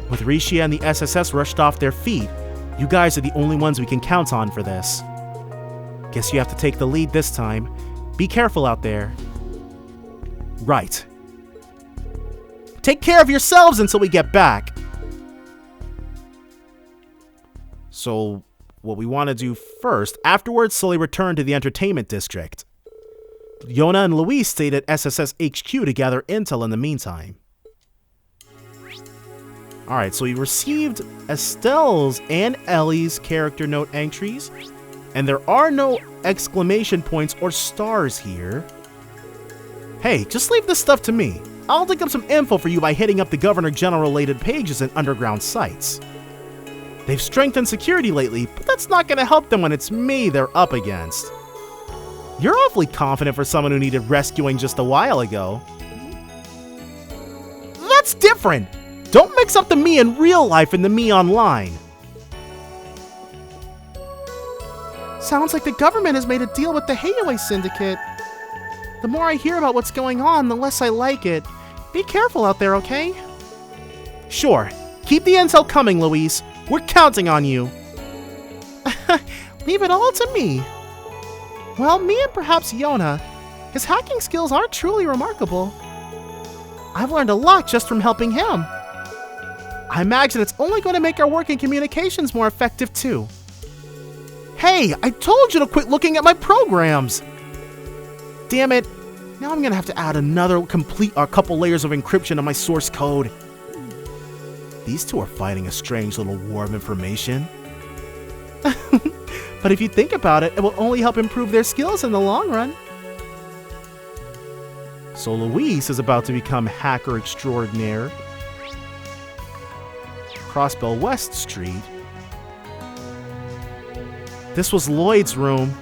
S1: With Rishia and the SSS rushed off their feet, you guys are the only ones we can count on for this. Guess you have to take the lead this time. Be careful out there. Right. Take care of yourselves until we get back. So, what we want to do first, afterwards, Sully returned to the entertainment district. Jona and Luis stayed at SSS HQ to gather intel in the meantime. Alright, so we received Estelle's and Elie's character note entries, and there are no exclamation points or stars here. Hey, just leave this stuff to me. I'll dig up some info for you by hitting up the Governor General-related pages and underground sites. They've strengthened security lately, but that's not going to help them when it's me they're up against. You're awfully confident for someone who needed rescuing just a while ago. That's different! Don't mix up the me in real life and the me online. Sounds like the government has made a deal with the Heiyue Syndicate. The more I hear about what's going on, the less I like it. Be careful out there, okay? Sure. Keep the intel coming, Luis. We're counting on you. Leave it all to me. Well, me and perhaps Jona. His hacking skills are truly remarkable. I've learned a lot just from helping him. I imagine it's only going to make our work in communications more effective too. Hey, I told you to quit looking at my programs! Damn it. Now I'm going to have to add a couple layers of encryption to my source code. These two are fighting a strange little war of information. But if you think about it, it will only help improve their skills in the long run. So Luis is about to become hacker extraordinaire. Crossbell West Street. This was Lloyd's room.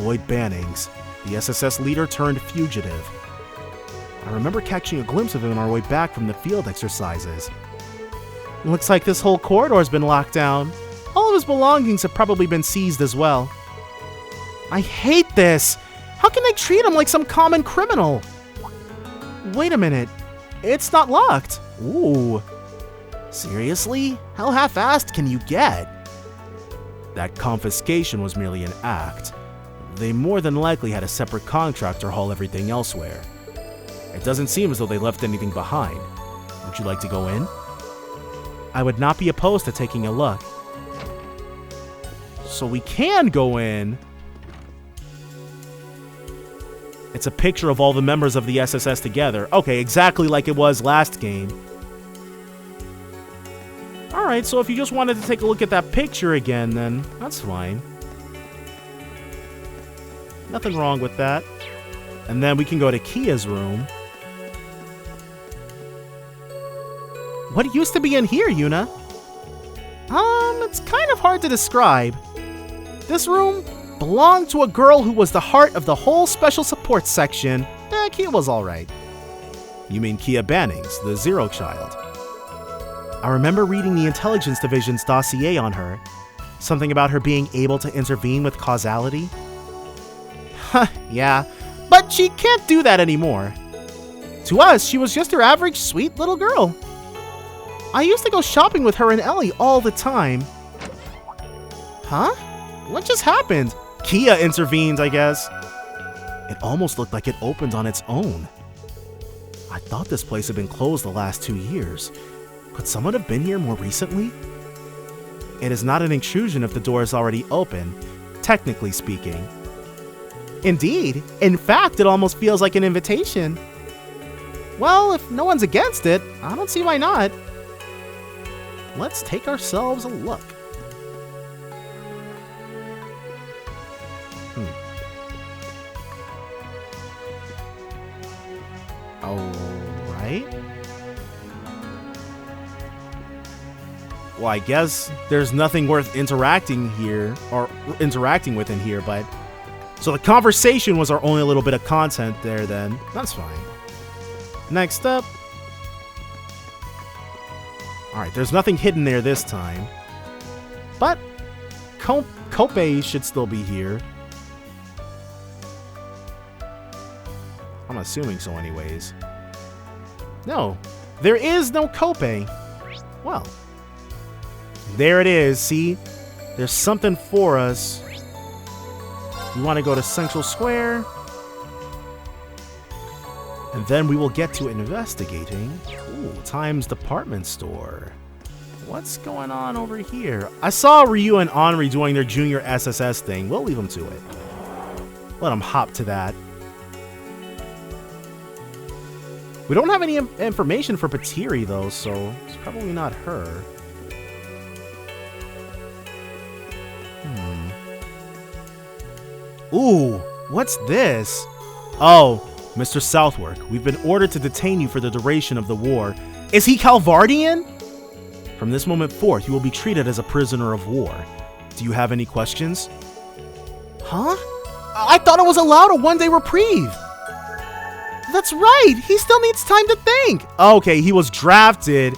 S1: Lloyd Bannings, the SSS leader turned fugitive. I remember catching a glimpse of him on our way back from the field exercises. Looks like this whole corridor's been locked down. All of his belongings have probably been seized as well. I hate this! How can they treat him like some common criminal? Wait a minute. It's not locked. Ooh. Seriously? How half-assed can you get? That confiscation was merely an act. They more than likely had a separate contractor haul everything elsewhere. It doesn't seem as though they left anything behind. Would you like to go in? I would not be opposed to taking a look. So we can go in. It's a picture of all the members of the SSS together. Okay, exactly like it was last game. Alright, so if you just wanted to take a look at that picture again, then that's fine. Nothing wrong with that. And then we can go to Kia's room. What used to be in here, Yuna? It's kind of hard to describe. This room belonged to a girl who was the heart of the whole special support section. Kia was alright. You mean Kia Bannings, the Zero Child. I remember reading the Intelligence Division's dossier on her. Something about her being able to intervene with causality. Yeah, but she can't do that anymore. To us, she was just your average sweet little girl. I used to go shopping with her and Elie all the time. Huh? What just happened? Kia intervened, I guess. It almost looked like it opened on its own. I thought this place had been closed the last 2 years. Could someone have been here more recently? It is not an intrusion if the door is already open, technically speaking. Indeed. In fact, it almost feels like an invitation. Well, if no one's against it, I don't see why not. Let's take ourselves a look. Alright. Well, I guess there's nothing worth interacting with in here, but... So the conversation was our only little bit of content there then. That's fine. Next up. Alright, there's nothing hidden there this time. But Kope should still be here. I'm assuming so anyways. No, there is no Kope. Well, there it is. See, there's something for us. We want to go to Central Square. And then we will get to investigating. Ooh, Times Department Store. What's going on over here? I saw Ryu and Henri doing their junior SSS thing. We'll leave them to it. Let them hop to that. We don't have any information for Patiri, though, so it's probably not her. Ooh, what's this? Oh, Mr. Southwark, we've been ordered to detain you for the duration of the war. Is he Calvardian? From this moment forth, you will be treated as a prisoner of war. Do you have any questions? Huh? I thought it was allowed a one-day reprieve. That's right. He still needs time to think. Okay, he was drafted.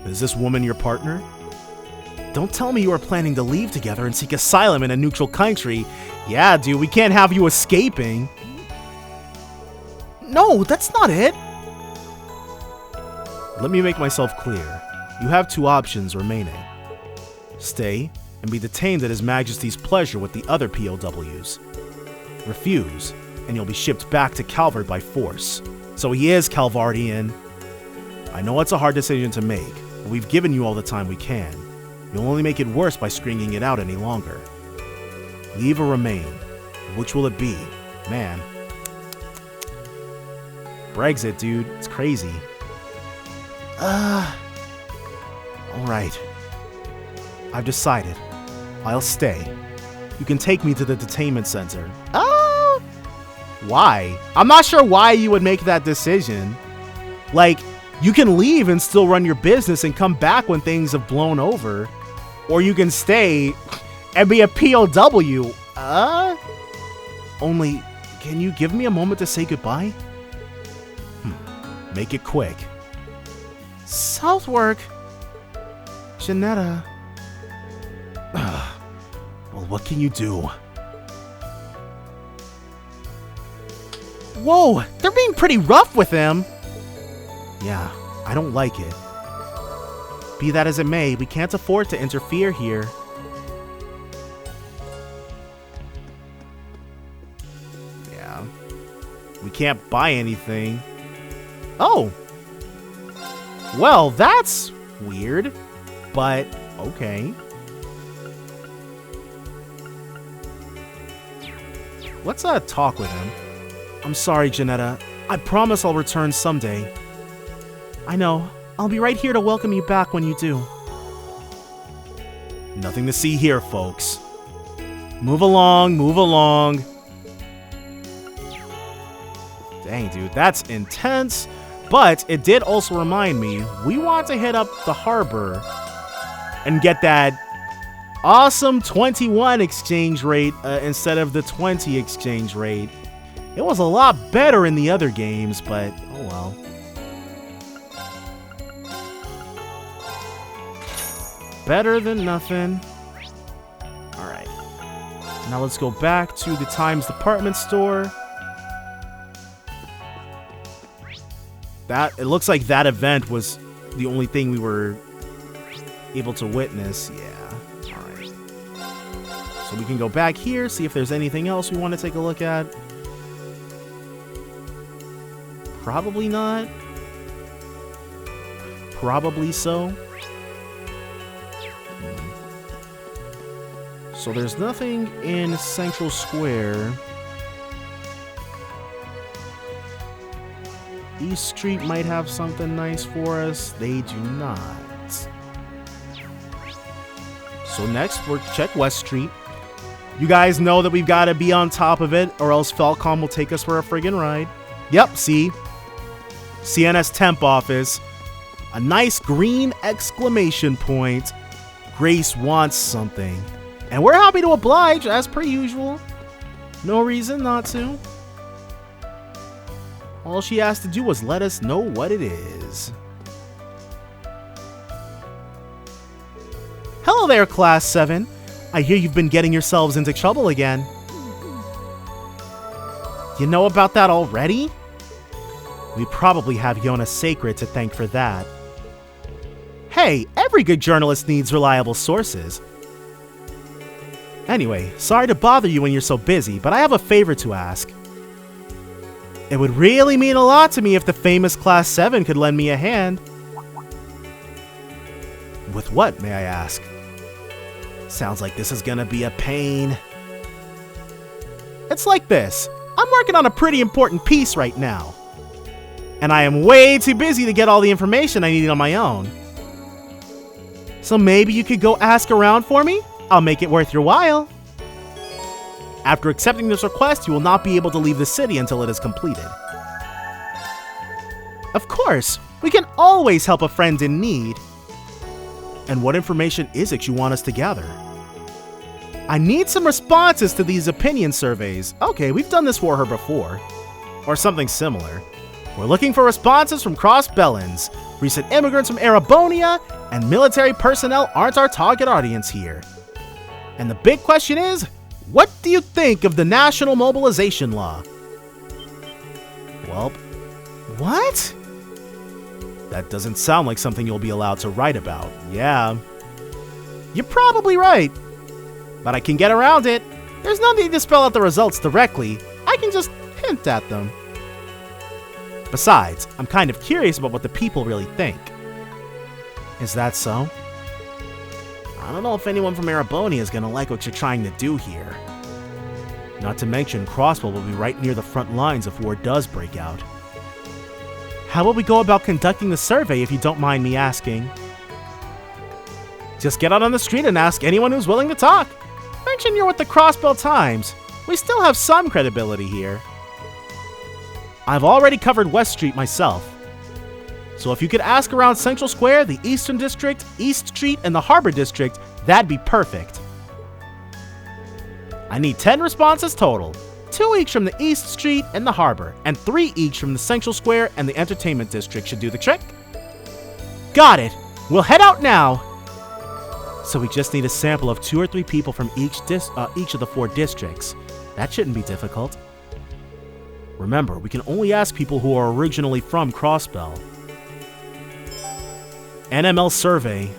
S1: Is this woman your partner? Don't tell me you are planning to leave together and seek asylum in a neutral country. Yeah, dude, we can't have you escaping. No, that's not it. Let me make myself clear. You have two options remaining. Stay and be detained at His Majesty's pleasure with the other POWs. Refuse, and you'll be shipped back to Calvard by force. So he is Calvardian. I know it's a hard decision to make, but we've given you all the time we can. You'll only make it worse by stringing it out any longer. Leave or remain. Which will it be? Man. Brexit, dude. It's crazy. Alright. I've decided. I'll stay. You can take me to the detainment center. Oh! Why? I'm not sure why you would make that decision. Like, you can leave and still run your business and come back when things have blown over. Or you can stay and be a POW. Only, can you give me a moment to say goodbye? Make it quick. Southwark. Janetta. Well, what can you do? Whoa, they're being pretty rough with him. Yeah, I don't like it. Be that as it may, we can't afford to interfere here. Yeah. We can't buy anything. Oh! Well, that's weird, but okay. Let's talk with him. I'm sorry, Janetta. I promise I'll return someday. I know. I'll be right here to welcome you back when you do. Nothing to see here, folks. Move along, move along. Dang, dude, that's intense. But it did also remind me, we want to hit up the harbor and get that awesome 21 exchange rate instead of the 20 exchange rate. It was a lot better in the other games, but oh well. Better than nothing. Alright. Now let's go back to the Times Department Store. It looks like that event was the only thing we were able to witness. Yeah. Alright. So we can go back here, see if there's anything else we want to take a look at. Probably not. Probably so. So there's nothing in Central Square. East Street might have something nice for us. They do not. So next, we'll check West Street. You guys know that we've got to be on top of it, or else Falcom will take us for a friggin' ride. Yep, see? CNS Temp Office. A nice green exclamation point. Grace wants something. And we're happy to oblige, as per usual. No reason not to. All she has to do was let us know what it is. Hello there, Class 7. I hear you've been getting yourselves into trouble again. You know about that already? We probably have Jona Sacred to thank for that. Hey, every good journalist needs reliable sources. Anyway, sorry to bother you when you're so busy, but I have a favor to ask. It would really mean a lot to me if the famous Class 7 could lend me a hand. With what, may I ask? Sounds like this is gonna be a pain. It's like this. I'm working on a pretty important piece right now. And I am way too busy to get all the information I need on my own. So maybe you could go ask around for me? I'll make it worth your while. After accepting this request, you will not be able to leave the city until it is completed. Of course, we can always help a friend in need. And what information is it you want us to gather? I need some responses to these opinion surveys. Okay, we've done this for her before. Or something similar. We're looking for responses from Cross-Bellans. Recent immigrants from Erebonia and military personnel aren't our target audience here. And the big question is, what do you think of the National Mobilization Law? Well, what? That doesn't sound like something you'll be allowed to write about. Yeah. You're probably right. But I can get around it. There's no need to spell out the results directly. I can just hint at them. Besides, I'm kind of curious about what the people really think. Is that so? I don't know if anyone from Erebonia is gonna like what you're trying to do here. Not to mention, Crossbow will be right near the front lines if war does break out. How will we go about conducting the survey, if you don't mind me asking? Just get out on the street and ask anyone who's willing to talk. Mention you're with the Crossbell Times. We still have some credibility here. I've already covered West Street myself. So if you could ask around Central Square, the Eastern District, East Street, and the Harbor District, that'd be perfect. I need 10 responses total. 2 each from the East Street and the Harbor, and 3 each from the Central Square and the Entertainment District should do the trick. Got it! We'll head out now! So we just need a sample of 2 or 3 people from each of the 4 districts. That shouldn't be difficult. Remember, we can only ask people who are originally from Crossbell. NML survey.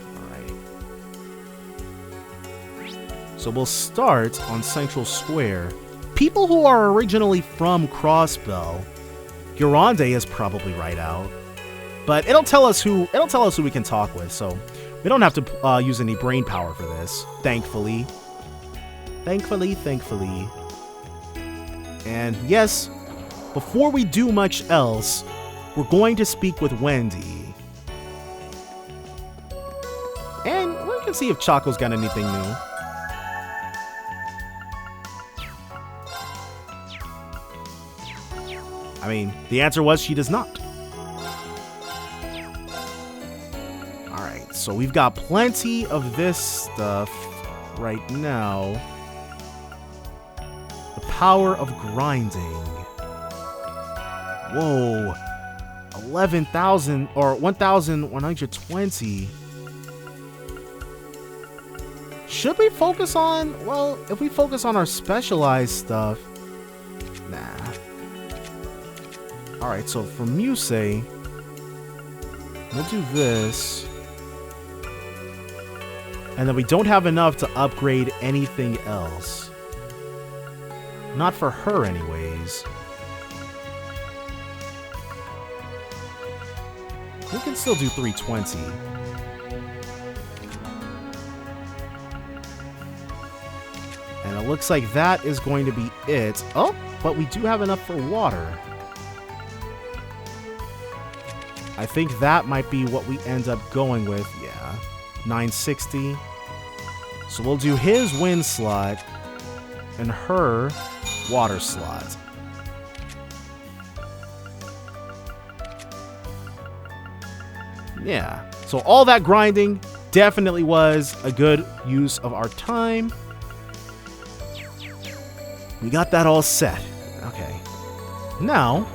S1: Alright. So we'll start on Central Square. People who are originally from Crossbell. Gironde is probably right out. But it'll tell us who we can talk with, so we don't have to use any brain power for this. Thankfully. Thankfully. And yes, before we do much else, we're going to speak with Wendy. And we can see if Choco's got anything new. I mean, the answer was she does not. Alright, so we've got plenty of this stuff right now. The power of grinding. Whoa. 11,000 or 1,120. Should we focus on, well, if we focus on our specialized stuff, nah. Alright, so for Muse, we'll do this. And then we don't have enough to upgrade anything else. Not for her, anyways. We can still do 320. And it looks like that is going to be it. Oh, but we do have enough for water. I think that might be what we end up going with. Yeah, 960. So we'll do his wind slot and her water slot. Yeah, so all that grinding definitely was a good use of our time. We got that all set. Okay. Now,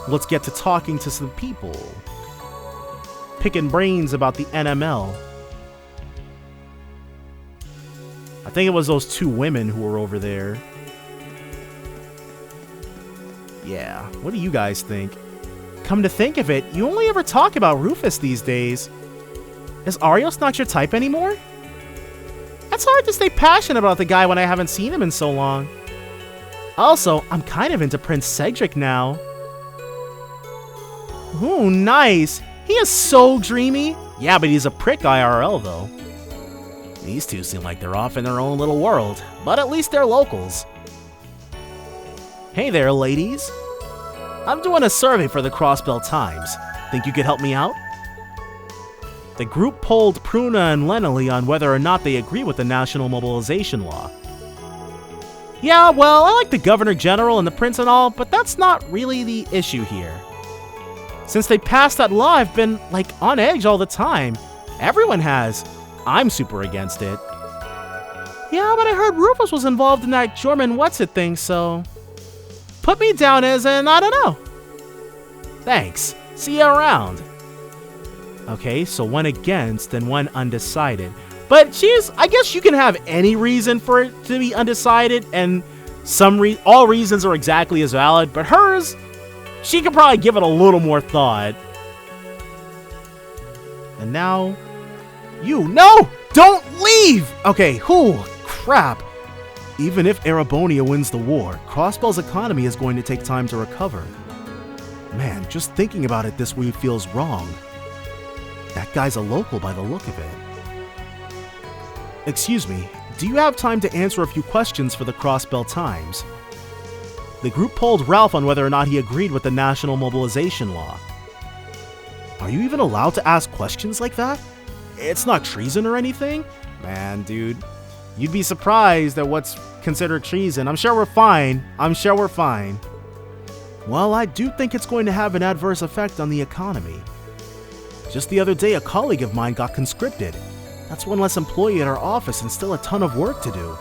S1: let's get to talking to some people. Picking brains about the NML. I think it was those 2 women who were over there. Yeah, what do you guys think? Come to think of it, you only ever talk about Rufus these days. Is Arios not your type anymore? It's hard to stay passionate about the guy when I haven't seen him in so long. Also, I'm kind of into Prince Cedric now. Ooh, nice. He is so dreamy. Yeah, but he's a prick IRL though. These two seem like they're off in their own little world, but at least they're locals. Hey there, ladies. I'm doing a survey for the Crossbell Times. Think you could help me out? The group polled Pruna and Lenely on whether or not they agree with the national mobilization law. Yeah, well, I like the Governor General and the Prince and all, but that's not really the issue here. Since they passed that law, I've been, like, on edge all the time. Everyone has. I'm super against it. Yeah, but I heard Rufus was involved in that German what's-it thing, so... Put me down as an I don't know. Thanks. See you around. Okay, so one against and one undecided. But I guess you can have any reason for it to be undecided, and all reasons are exactly as valid, but hers, she could probably give it a little more thought. And now, no! Don't leave! Okay, whew, crap. Even if Erebonia wins the war, Crossbell's economy is going to take time to recover. Man, just thinking about it this way feels wrong. That guy's a local by the look of it. Excuse me, do you have time to answer a few questions for the Crossbell Times? The group polled Ralph on whether or not he agreed with the national mobilization law. Are you even allowed to ask questions like that? It's not treason or anything? Man, dude, you'd be surprised at what's considered treason. I'm sure we're fine. Well, I do think it's going to have an adverse effect on the economy. Just the other day, a colleague of mine got conscripted. That's one less employee at our office and still a ton of work to do.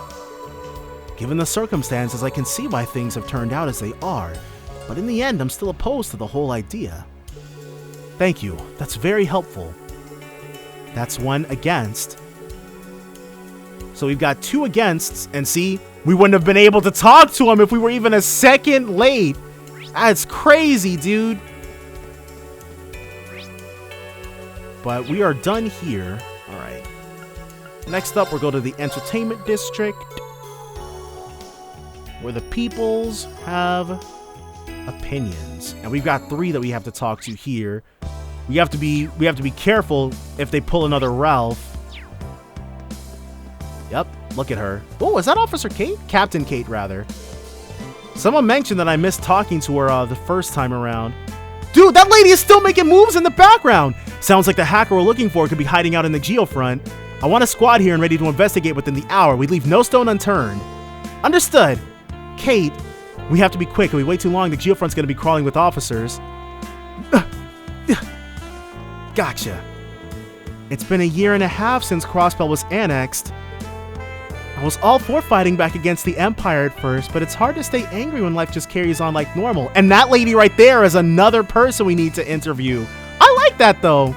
S1: Given the circumstances, I can see why things have turned out as they are, but in the end, I'm still opposed to the whole idea. Thank you, that's very helpful. That's one against. So we've got two againsts, and see, we wouldn't have been able to talk to him if we were even a second late. That's crazy, dude. But we are done here. All right. Next up, we'll go to the entertainment district, where the peoples have opinions, and we've got 3 that we have to talk to here. We have to be careful if they pull another Ralph. Yep, look at her. Oh, is that Officer Kate? Captain Kate, rather. Someone mentioned that I missed talking to her the first time around. Dude, that lady is still making moves in the background. Sounds like the hacker we're looking for could be hiding out in the geofront. I want a squad here and ready to investigate within the hour. We leave no stone unturned. Understood. Kate, we have to be quick. If we wait too long, the geofront's going to be crawling with officers. Gotcha. It's been 1.5 years since Crossbell was annexed. I was all for fighting back against the Empire at first, but it's hard to stay angry when life just carries on like normal. And that lady right there is another person we need to interview. I like that, though.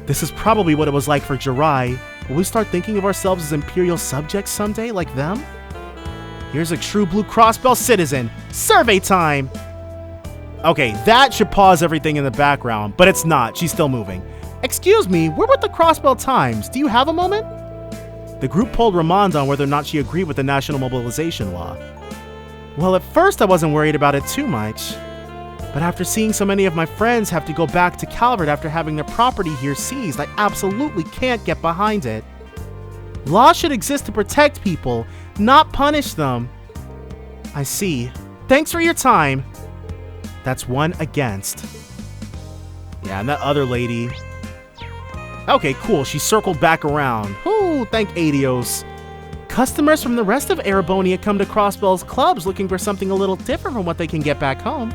S1: This is probably what it was like for Jirai. Will we start thinking of ourselves as Imperial subjects someday, like them? Here's a true blue Crossbell citizen. Survey time! Okay, that should pause everything in the background, but it's not. She's still moving. Excuse me, we're with the Crossbell Times. Do you have a moment? The group polled Ramond on whether or not she agreed with the national mobilization law. Well, at first I wasn't worried about it too much. But after seeing so many of my friends have to go back to Calvert after having their property here seized, I absolutely can't get behind it. Law should exist to protect people, not punish them. I see. Thanks for your time. That's one against. Yeah, and that other lady... Okay, cool. She circled back around. Ooh, thank Adios. Customers from the rest of Erebonia come to Crossbell's clubs looking for something a little different from what they can get back home.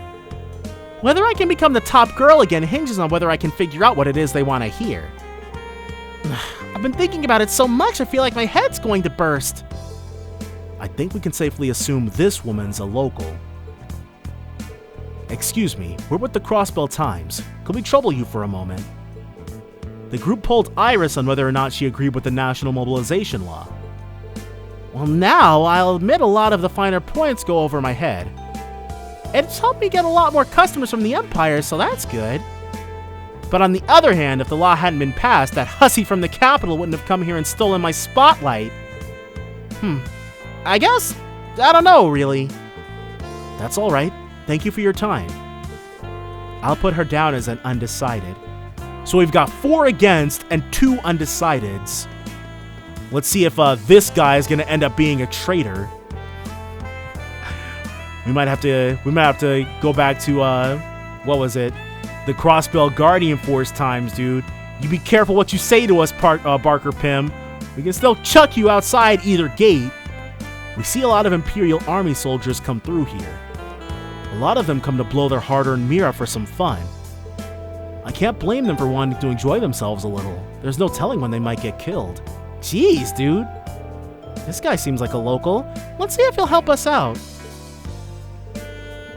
S1: Whether I can become the top girl again hinges on whether I can figure out what it is they want to hear. I've been thinking about it so much I feel like my head's going to burst. I think we can safely assume this woman's a local. Excuse me, we're with the Crossbell Times. Could we trouble you for a moment? The group polled Iris on whether or not she agreed with the national mobilization law. Well, now, I'll admit a lot of the finer points go over my head. It's helped me get a lot more customers from the Empire, so that's good. But on the other hand, if the law hadn't been passed, that hussy from the capital wouldn't have come here and stolen my spotlight. I guess, I don't know, really. That's alright. Thank you for your time. I'll put her down as an undecided. So we've got 4 against and 2 undecideds. Let's see if this guy is going to end up being a traitor. We might have to go back to, what was it? The Crossbell Guardian Force times, dude. You be careful what you say to us, Barker Pym. We can still chuck you outside either gate. We see a lot of Imperial Army soldiers come through here. A lot of them come to blow their hard-earned mira for some fun. I can't blame them for wanting to enjoy themselves a little. There's no telling when they might get killed. Jeez, dude. This guy seems like a local. Let's see if he'll help us out.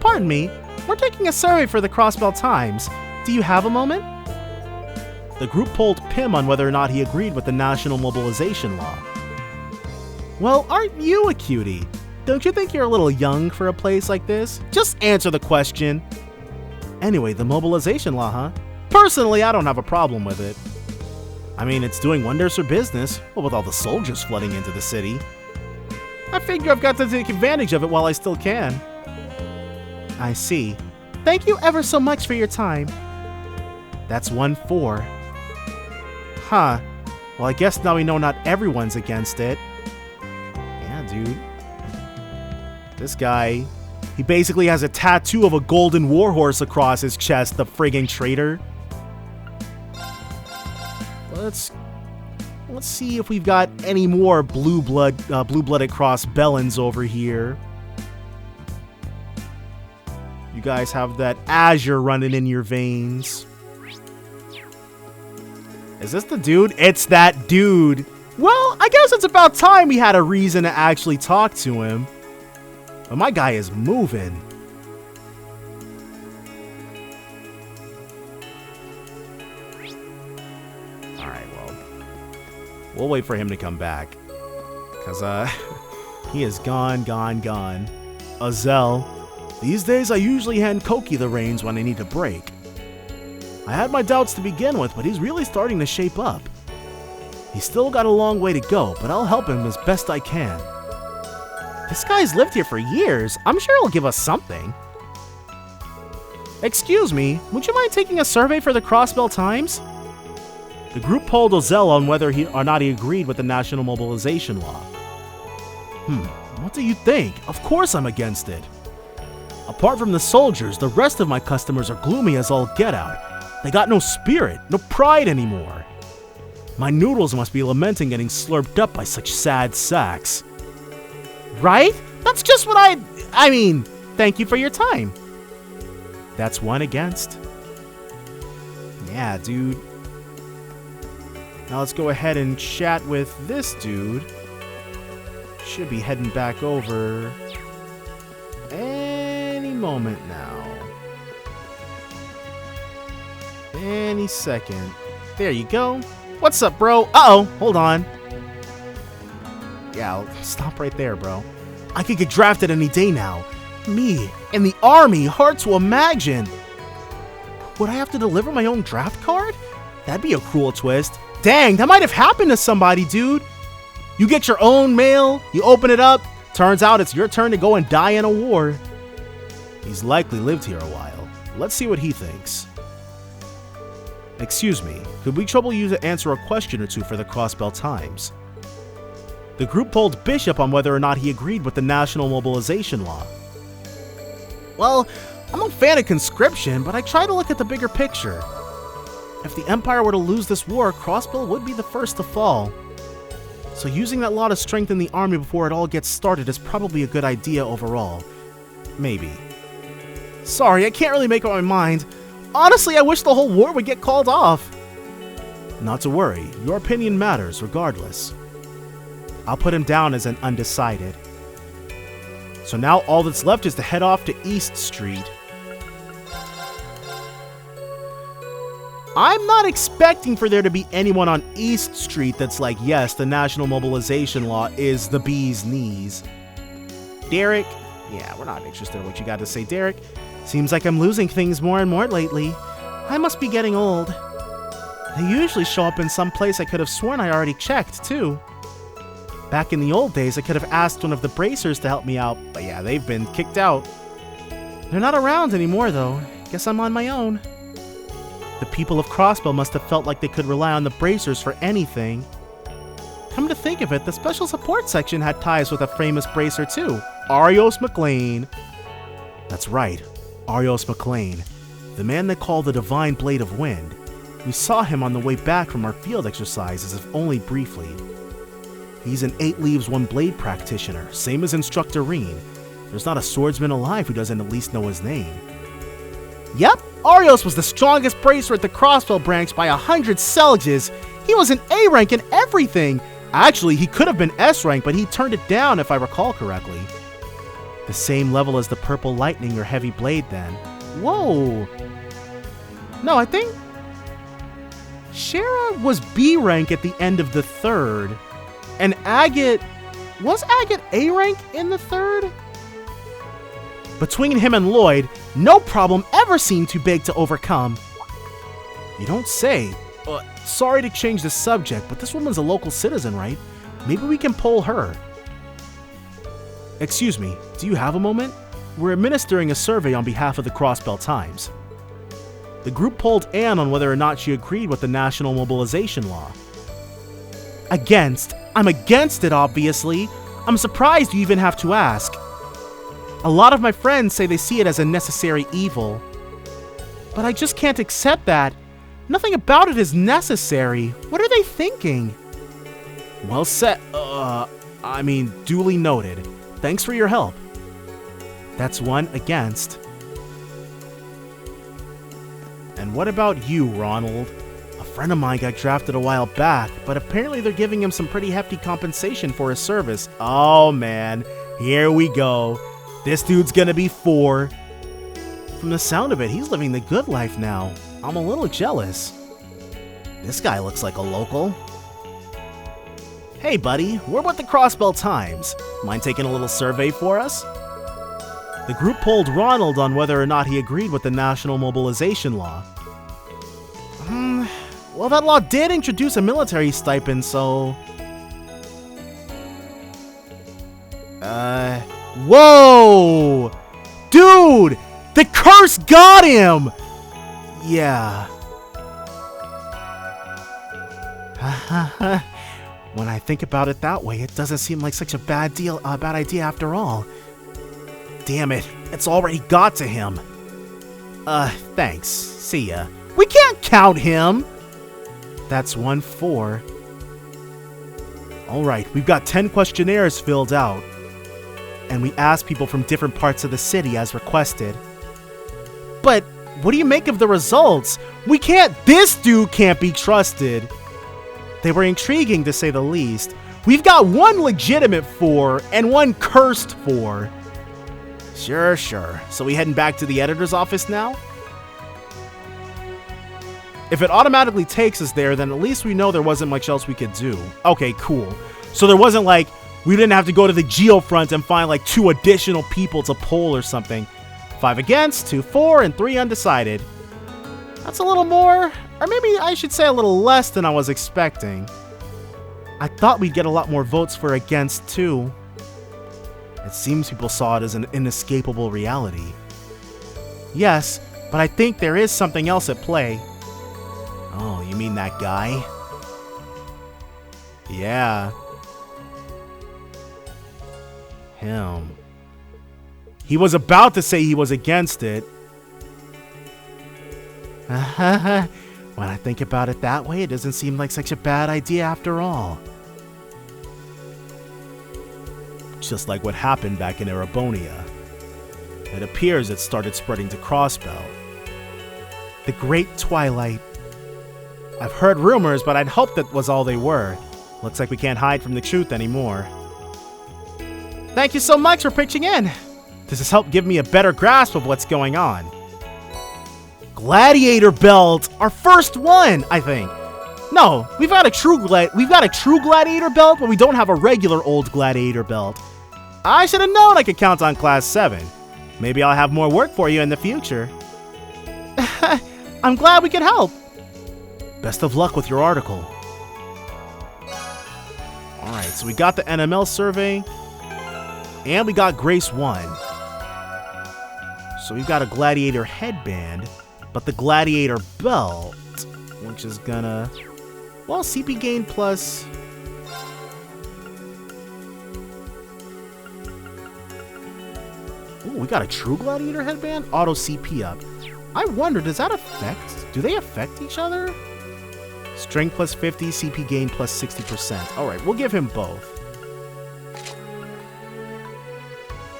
S1: Pardon me, we're taking a survey for the Crossbell Times. Do you have a moment? The group polled Pym on whether or not he agreed with the national mobilization law. Well, aren't you a cutie? Don't you think you're a little young for a place like this? Just answer the question. Anyway, the mobilization law, huh? Personally, I don't have a problem with it. I mean, it's doing wonders for business, what with all the soldiers flooding into the city. I figure I've got to take advantage of it while I still can. I see. Thank you ever so much for your time. That's 1-4. Huh. Well, I guess now we know not everyone's against it. Yeah, dude. This guy, he basically has a tattoo of a golden warhorse across his chest, the friggin' traitor. Let's see if we've got any more blue-blooded Crossbellans over here. You guys have that azure running in your veins. Is this the dude? It's that dude. Well, I guess it's about time we had a reason to actually talk to him. But my guy is moving. Alright, well. We'll wait for him to come back. Because, he is gone. Estelle. These days, I usually hand Koki the reins when I need a break. I had my doubts to begin with, but he's really starting to shape up. He's still got a long way to go, but I'll help him as best I can. This guy's lived here for years. I'm sure he'll give us something. Excuse me, would you mind taking a survey for the Crossbell Times? The group polled Estelle on whether or not he agreed with the national mobilization law. What do you think? Of course I'm against it. Apart from the soldiers, the rest of my customers are gloomy as all get out. They got no spirit, no pride anymore. My noodles must be lamenting getting slurped up by such sad sacks. Right? That's just what I mean, thank you for your time. That's 1 against. Yeah, dude. Now let's go ahead and chat with this dude. Should be heading back over any moment now. Any second. There you go. What's up, bro? Uh-oh, hold on. Yeah, I'll stop right there, bro. I could get drafted any day now. Me, in the army, hard to imagine. Would I have to deliver my own draft card? That'd be a cruel twist. Dang, that might have happened to somebody, dude. You get your own mail, you open it up, turns out it's your turn to go and die in a war. He's likely lived here a while. Let's see what he thinks. Excuse me, could we trouble you to answer a question or two for the Crossbell Times? The group polled Bishop on whether or not he agreed with the national mobilization law. Well, I'm a fan of conscription, but I try to look at the bigger picture. If the Empire were to lose this war, Crossbell would be the first to fall. So using that law to strengthen the army before it all gets started is probably a good idea overall. Maybe. Sorry, I can't really make up my mind. Honestly, I wish the whole war would get called off. Not to worry, your opinion matters regardless. I'll put him down as an undecided. So now all that's left is to head off to East Street. I'm not expecting for there to be anyone on East Street that's like, yes, the national mobilization law is the bee's knees. Derek, Yeah, we're not interested in what you got to say, Derek. Seems like I'm losing things more and more lately. I must be getting old. They usually show up in some place I could have sworn I already checked, too. Back in the old days, I could have asked one of the bracers to help me out, but yeah, they've been kicked out. They're not around anymore, though. Guess I'm on my own. The people of Crossbell must have felt like they could rely on the bracers for anything. Come to think of it, the special support section had ties with a famous bracer too, Arios McLean. That's right, Arios McLean, the man they call the Divine Blade of Wind. We saw him on the way back from our field exercises, if only briefly. He's an 8 leaves 1 blade practitioner, same as Instructor Reen. There's not a swordsman alive who doesn't at least know his name. Yep, Arios was the strongest bracer at the Crossbell branch by 100 Selges. He was an A rank in everything. Actually, he could have been S rank, but he turned it down if I recall correctly. The same level as the Purple Lightning or Heavy Blade then. Whoa. No, I think Shara was B rank at the end of the 3rd. And Agate, was Agate A rank in the 3rd? Between him and Lloyd, no problem ever seemed too big to overcome. You don't say. Sorry to change the subject, but this woman's a local citizen, right? Maybe we can poll her. Excuse me, do you have a moment? We're administering a survey on behalf of the Crossbell Times. The group polled Anne on whether or not she agreed with the national mobilization law. Against. I'm against it, obviously. I'm surprised you even have to ask. A lot of my friends say they see it as a necessary evil. But I just can't accept that. Nothing about it is necessary. What are they thinking? Well said. Duly noted. Thanks for your help. That's 1 against. And what about you, Ronald? A friend of mine got drafted a while back, but apparently they're giving him some pretty hefty compensation for his service. Oh man, here we go. This dude's gonna be 4. From the sound of it, he's living the good life now. I'm a little jealous. This guy looks like a local. Hey buddy, we're with the Crossbell Times. Mind taking a little survey for us? The group polled Ronald on whether or not he agreed with the national mobilization law. Well, that law did introduce a military stipend, so... Whoa! Dude! The curse got him! Yeah. When I think about it that way, it doesn't seem like such a bad idea after all. Damn it, it's already got to him. Thanks. See ya. We can't count him! That's 1-4. Alright, we've got 10 questionnaires filled out. And we asked people from different parts of the city as requested. But what do you make of the results? This dude can't be trusted. They were intriguing to say the least. We've got 1 legitimate 4 and 1 cursed 4. Sure. So we heading back to the editor's office now? If it automatically takes us there, then at least we know there wasn't much else we could do. Okay, cool. So there wasn't like, we didn't have to go to the Geofront and find like 2 additional people to poll or something. 5 against, 2 for, and 3 undecided. That's a little more, or maybe I should say a little less than I was expecting. I thought we'd get a lot more votes for against too. It seems people saw it as an inescapable reality. Yes, but I think there is something else at play. Oh, you mean that guy? Yeah. Him. He was about to say he was against it. When I think about it that way, it doesn't seem like such a bad idea after all. Just like what happened back in Erebonia. It appears it started spreading to Crossbell. The Great Twilight. I've heard rumors, but I'd hoped that was all they were. Looks like we can't hide from the truth anymore. Thank you so much for pitching in. This has helped give me a better grasp of what's going on. Gladiator Belt, our first one, I think. No, we've got a true Gladiator Belt, but we don't have a regular old Gladiator Belt. I should have known I could count on Class 7. Maybe I'll have more work for you in the future. I'm glad we could help. Best of luck with your article. Alright, so we got the NML survey. And we got Grace 1. So we've got a Gladiator headband. But the Gladiator Belt, which is gonna... Well, CP gain plus... Ooh, we got a true Gladiator headband? Auto CP up. I wonder, does that affect... Do they affect each other? Strength plus 50, CP gain plus 60%. Alright, we'll give him both.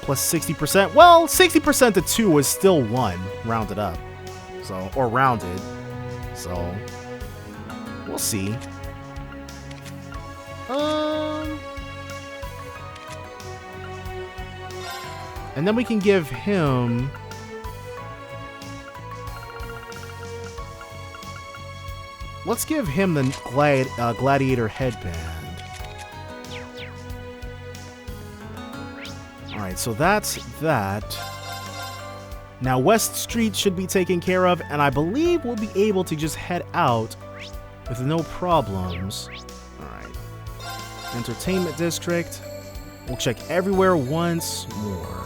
S1: Plus 60%. Well, 60% to 2 is still 1, rounded up. So, or rounded. So, we'll see. And then we can give him... Let's give him the Gladiator headband. Alright, so that's that. Now West Street should be taken care of, and I believe we'll be able to just head out with no problems. Alright. Entertainment District. We'll check everywhere once more.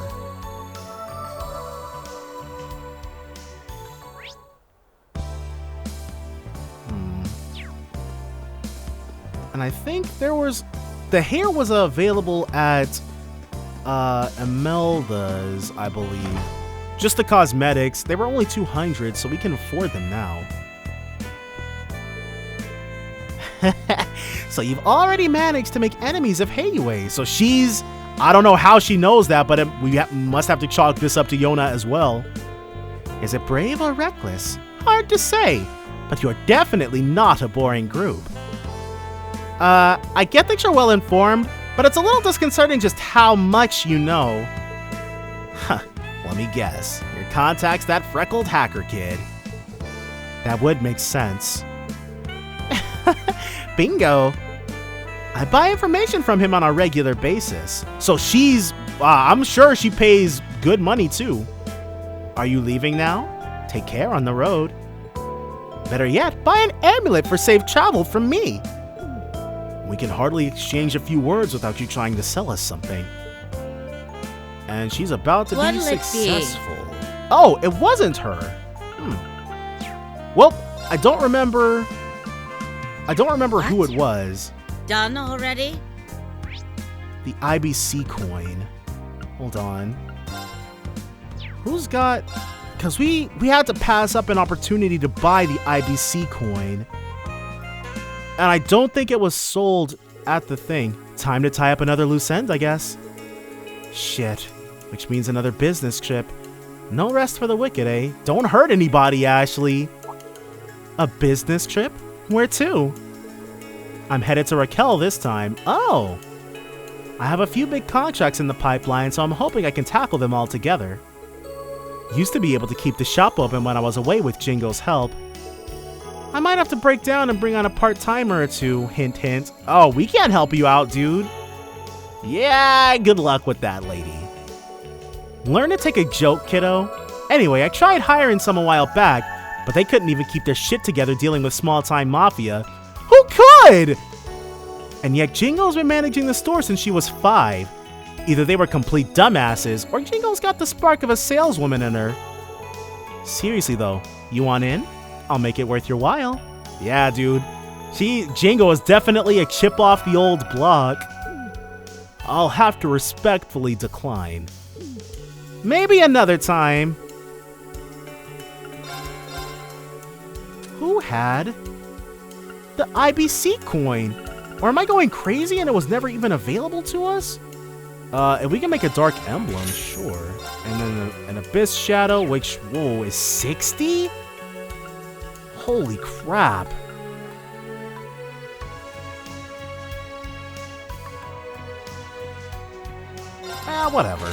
S1: And I think there was... The hair was available at Imelda's, I believe. Just the cosmetics. They were only 200, so we can afford them now. So you've already managed to make enemies of Heiyue. So she's... I don't know how she knows that, but must have to chalk this up to Jona as well. Is it brave or reckless? Hard to say, but you're definitely not a boring group. I get that you're well informed, but it's a little disconcerting just how much you know. Huh, let me guess. Your contact's that freckled hacker kid. That would make sense. Bingo! I buy information from him on a regular basis. So she's... I'm sure she pays good money too. Are you leaving now? Take care on the road. Better yet, buy an amulet for safe travel from me. We can hardly exchange a few words without you trying to sell us something. And she's about to be successful. Oh, it wasn't her. Well, I don't remember who it was.
S14: Done already?
S1: The IBC coin. Hold on. Who's got... Because we had to pass up an opportunity to buy the IBC coin. And I don't think it was sold at the thing. Time to tie up another loose end, I guess. Shit. Which means another business trip. No rest for the wicked, eh? Don't hurt anybody, Ashley. A business trip? Where to? I'm headed to Raquel this time. Oh! I have a few big contracts in the pipeline, so I'm hoping I can tackle them all together. Used to be able to keep the shop open when I was away with Jingo's help. I might have to break down and bring on a part-timer or two, hint hint. Oh, we can't help you out, dude. Yeah, good luck with that, lady. Learn to take a joke, kiddo. Anyway, I tried hiring some a while back, but they couldn't even keep their shit together dealing with small-time mafia. Who could? And yet Jingo's been managing the store since she was 5. Either they were complete dumbasses, or Jingo's got the spark of a saleswoman in her. Seriously though, you want in? I'll make it worth your while. Yeah, dude. Jingo is definitely a chip off the old block. I'll have to respectfully decline. Maybe another time. Who had the IBC coin? Or am I going crazy and it was never even available to us? If we can make a dark emblem, sure. And then an abyss shadow, which, whoa, is 60? Holy crap. Whatever.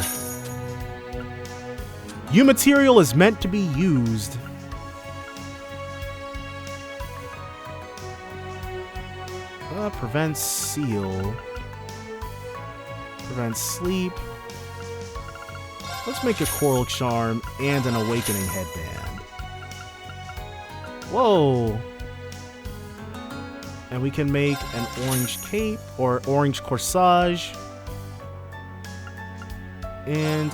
S1: U material is meant to be used. Prevents seal. Prevents sleep. Let's make a coral charm and an awakening headband. Whoa. And we can make an orange cape or orange corsage. And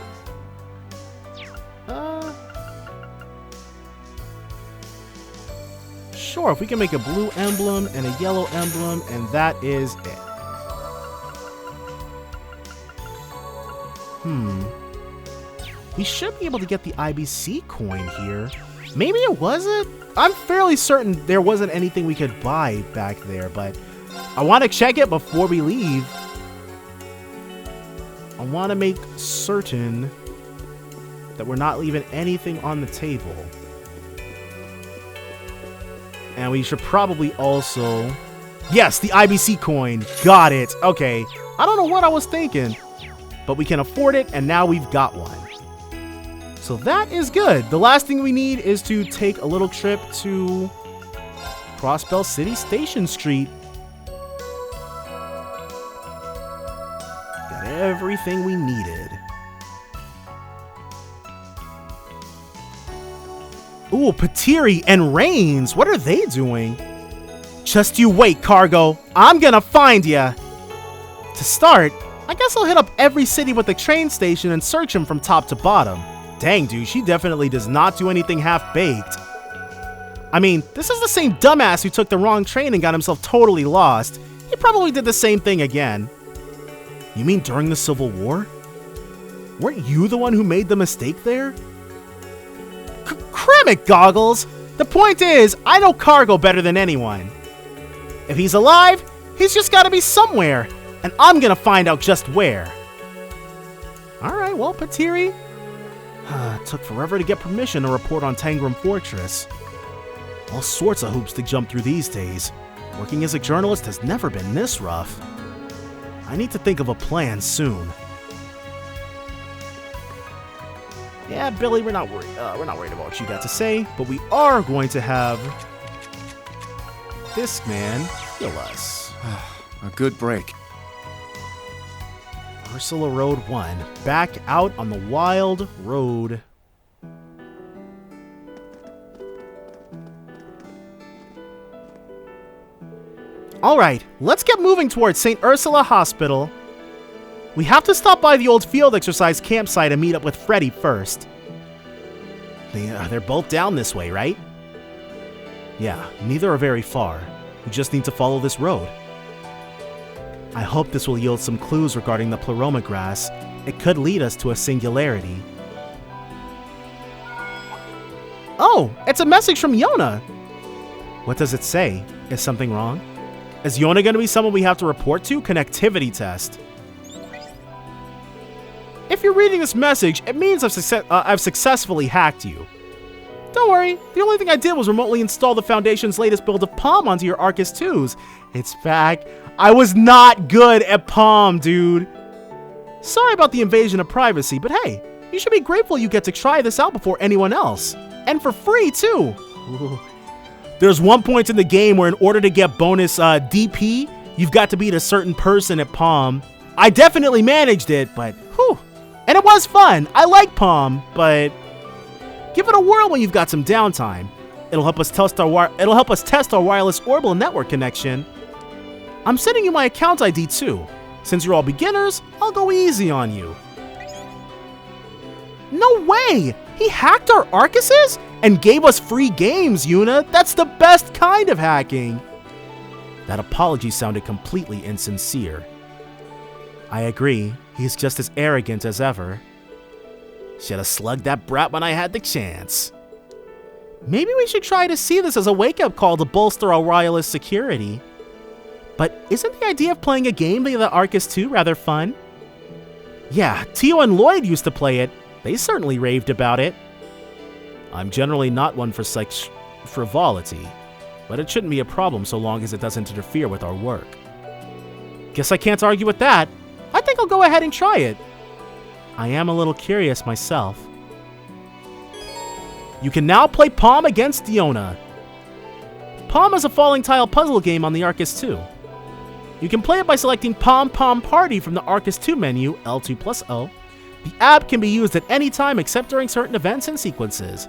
S1: sure, if we can make a blue emblem and a yellow emblem, and that is it. We should be able to get the IBC coin here. Maybe it wasn't? I'm fairly certain there wasn't anything we could buy back there, but I want to check it before we leave. I want to make certain that we're not leaving anything on the table. And we should probably also... Yes, the IBC coin. Got it. Okay. I don't know what I was thinking, but we can afford it, and now we've got one. So that is good. The last thing we need is to take a little trip to Crossbell City Station Street. Got everything we needed. Ooh, Patiri and Reigns. What are they doing? Just you wait, Cargo. I'm gonna find ya. To start, I guess I'll hit up every city with a train station and search them from top to bottom. Dang, dude, she definitely does not do anything half-baked. I mean, this is the same dumbass who took the wrong train and got himself totally lost. He probably did the same thing again. You mean during the Civil War? Weren't you the one who made the mistake there? Kremik goggles! The point is, I know Cargo better than anyone. If he's alive, he's just gotta be somewhere, and I'm gonna find out just where. Alright, well, Patiri. It took forever to get permission to report on Tangram Fortress. All sorts of hoops to jump through these days. Working as a journalist has never been this rough. I need to think of a plan soon. Yeah, Billy, we're not worried about what you got to say, but we are going to have this man heal us.
S5: A good break.
S1: Ursula Road 1, back out on the wild road. Alright, let's get moving towards St. Ursula Hospital. We have to stop by the old field exercise campsite and meet up with Freddy first. They're both down this way, right? Yeah, neither are very far. We just need to follow this road. I hope this will yield some clues regarding the pleroma grass. It could lead us to a singularity. Oh, it's a message from Jona! What does it say? Is something wrong? Is Jona going to be someone we have to report to? Connectivity test. If you're reading this message, it means I've successfully hacked you. Don't worry, the only thing I did was remotely install the Foundation's latest build of Palm onto your Arcus 2s. It's back. I was not good at Palm, dude. Sorry about the invasion of privacy, but hey, you should be grateful you get to try this out before anyone else. And for free, too. Ooh. There's one point in the game where in order to get bonus DP, you've got to beat a certain person at Palm. I definitely managed it, but whew. And it was fun. I like Palm, but give it a whirl when you've got some downtime. It'll help us test our wireless orbital network connection. I'm sending you my account ID too. Since you're all beginners, I'll go easy on you. No way! He hacked our Arcuses and gave us free games, Yuna. That's the best kind of hacking. That apology sounded completely insincere. I agree. He's just as arrogant as ever. Should have slugged that brat when I had the chance. Maybe we should try to see this as a wake-up call to bolster our wireless security. But isn't the idea of playing a game via the Arcus 2 rather fun? Yeah, Tio and Lloyd used to play it. They certainly raved about it. I'm generally not one for such frivolity, but it shouldn't be a problem so long as it doesn't interfere with our work. Guess I can't argue with that. I think I'll go ahead and try it. I am a little curious myself. You can now play Palm against Jona. Palm is a falling tile puzzle game on the Arcus 2. You can play it by selecting Palm Palm Party from the Arcus 2 menu, L2 plus O, The app can be used at any time except during certain events and sequences.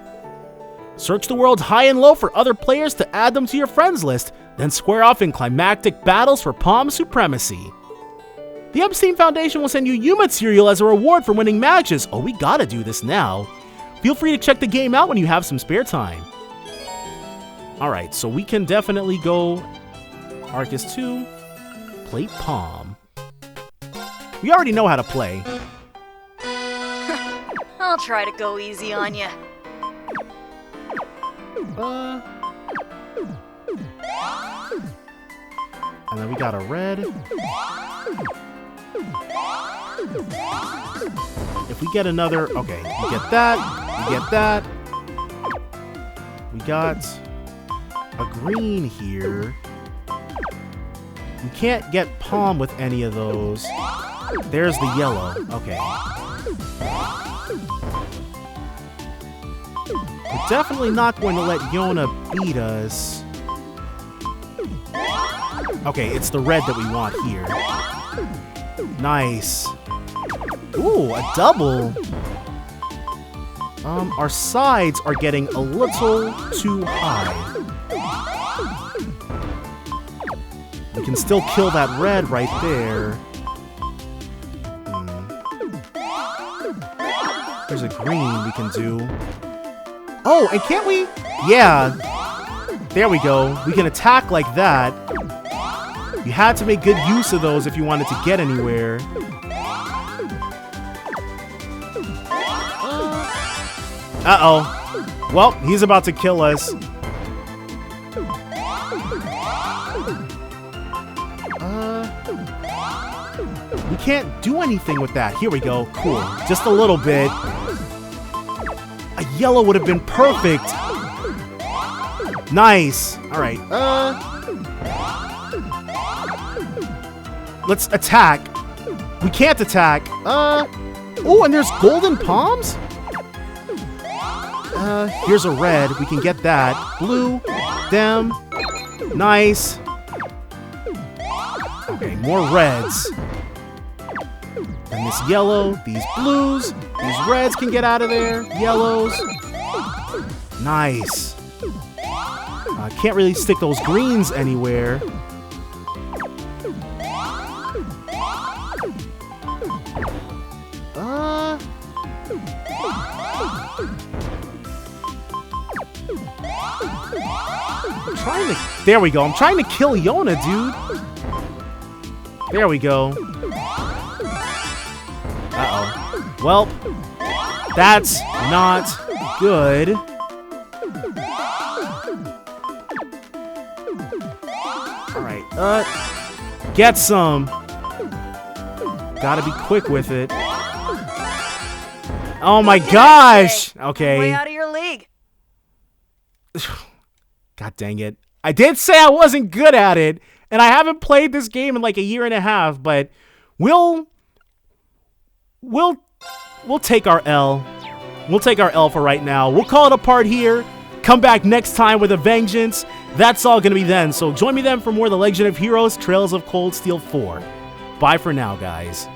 S1: Search the world's high and low for other players to add them to your friends list, then square off in climactic battles for palm supremacy. The Epstein Foundation will send you Heiyue material as a reward for winning matches. Oh, we gotta do this now. Feel free to check the game out when you have some spare time. Alright, so we can definitely go Arcus 2, plate palm. We already know how to play.
S14: I'll try to go easy on you.
S1: And then we got a red. If we get another, okay, we get that, we get that. We got a green here. We can't get palm with any of those. There's the yellow, okay. We're definitely not going to let Jona beat us. Okay, it's the red that we want here. Nice. Ooh, a double. Our sides are getting a little too high. We can still kill that red right there. There's a green we can do. Oh, and can't we? Yeah. There we go. We can attack like that. You had to make good use of those if you wanted to get anywhere. Uh-oh. Well, he's about to kill us. We can't do anything with that. Here we go. Cool. Just a little bit. A yellow would have been perfect. Nice. All right. Let's attack. We can't attack. Oh, and there's golden palms? Here's a red. We can get that. Blue. Them. Nice. Okay, more reds. And this yellow, these blues, these reds can get out of there. Yellows. Nice. Can't really stick those greens anywhere. There we go. I'm trying to kill Jona, dude. There we go. Uh-oh. Well, that's not good. Alright, get some. Gotta be quick with it. Oh my gosh! Okay.
S14: Way out of your league.
S1: God dang it. I did say I wasn't good at it, and I haven't played this game in like a year and a half, but we'll take our L. We'll take our L for right now. We'll call it a part here. Come back next time with a vengeance. That's all going to be then. So join me then for more The Legend of Heroes Trails of Cold Steel 4. Bye for now, guys.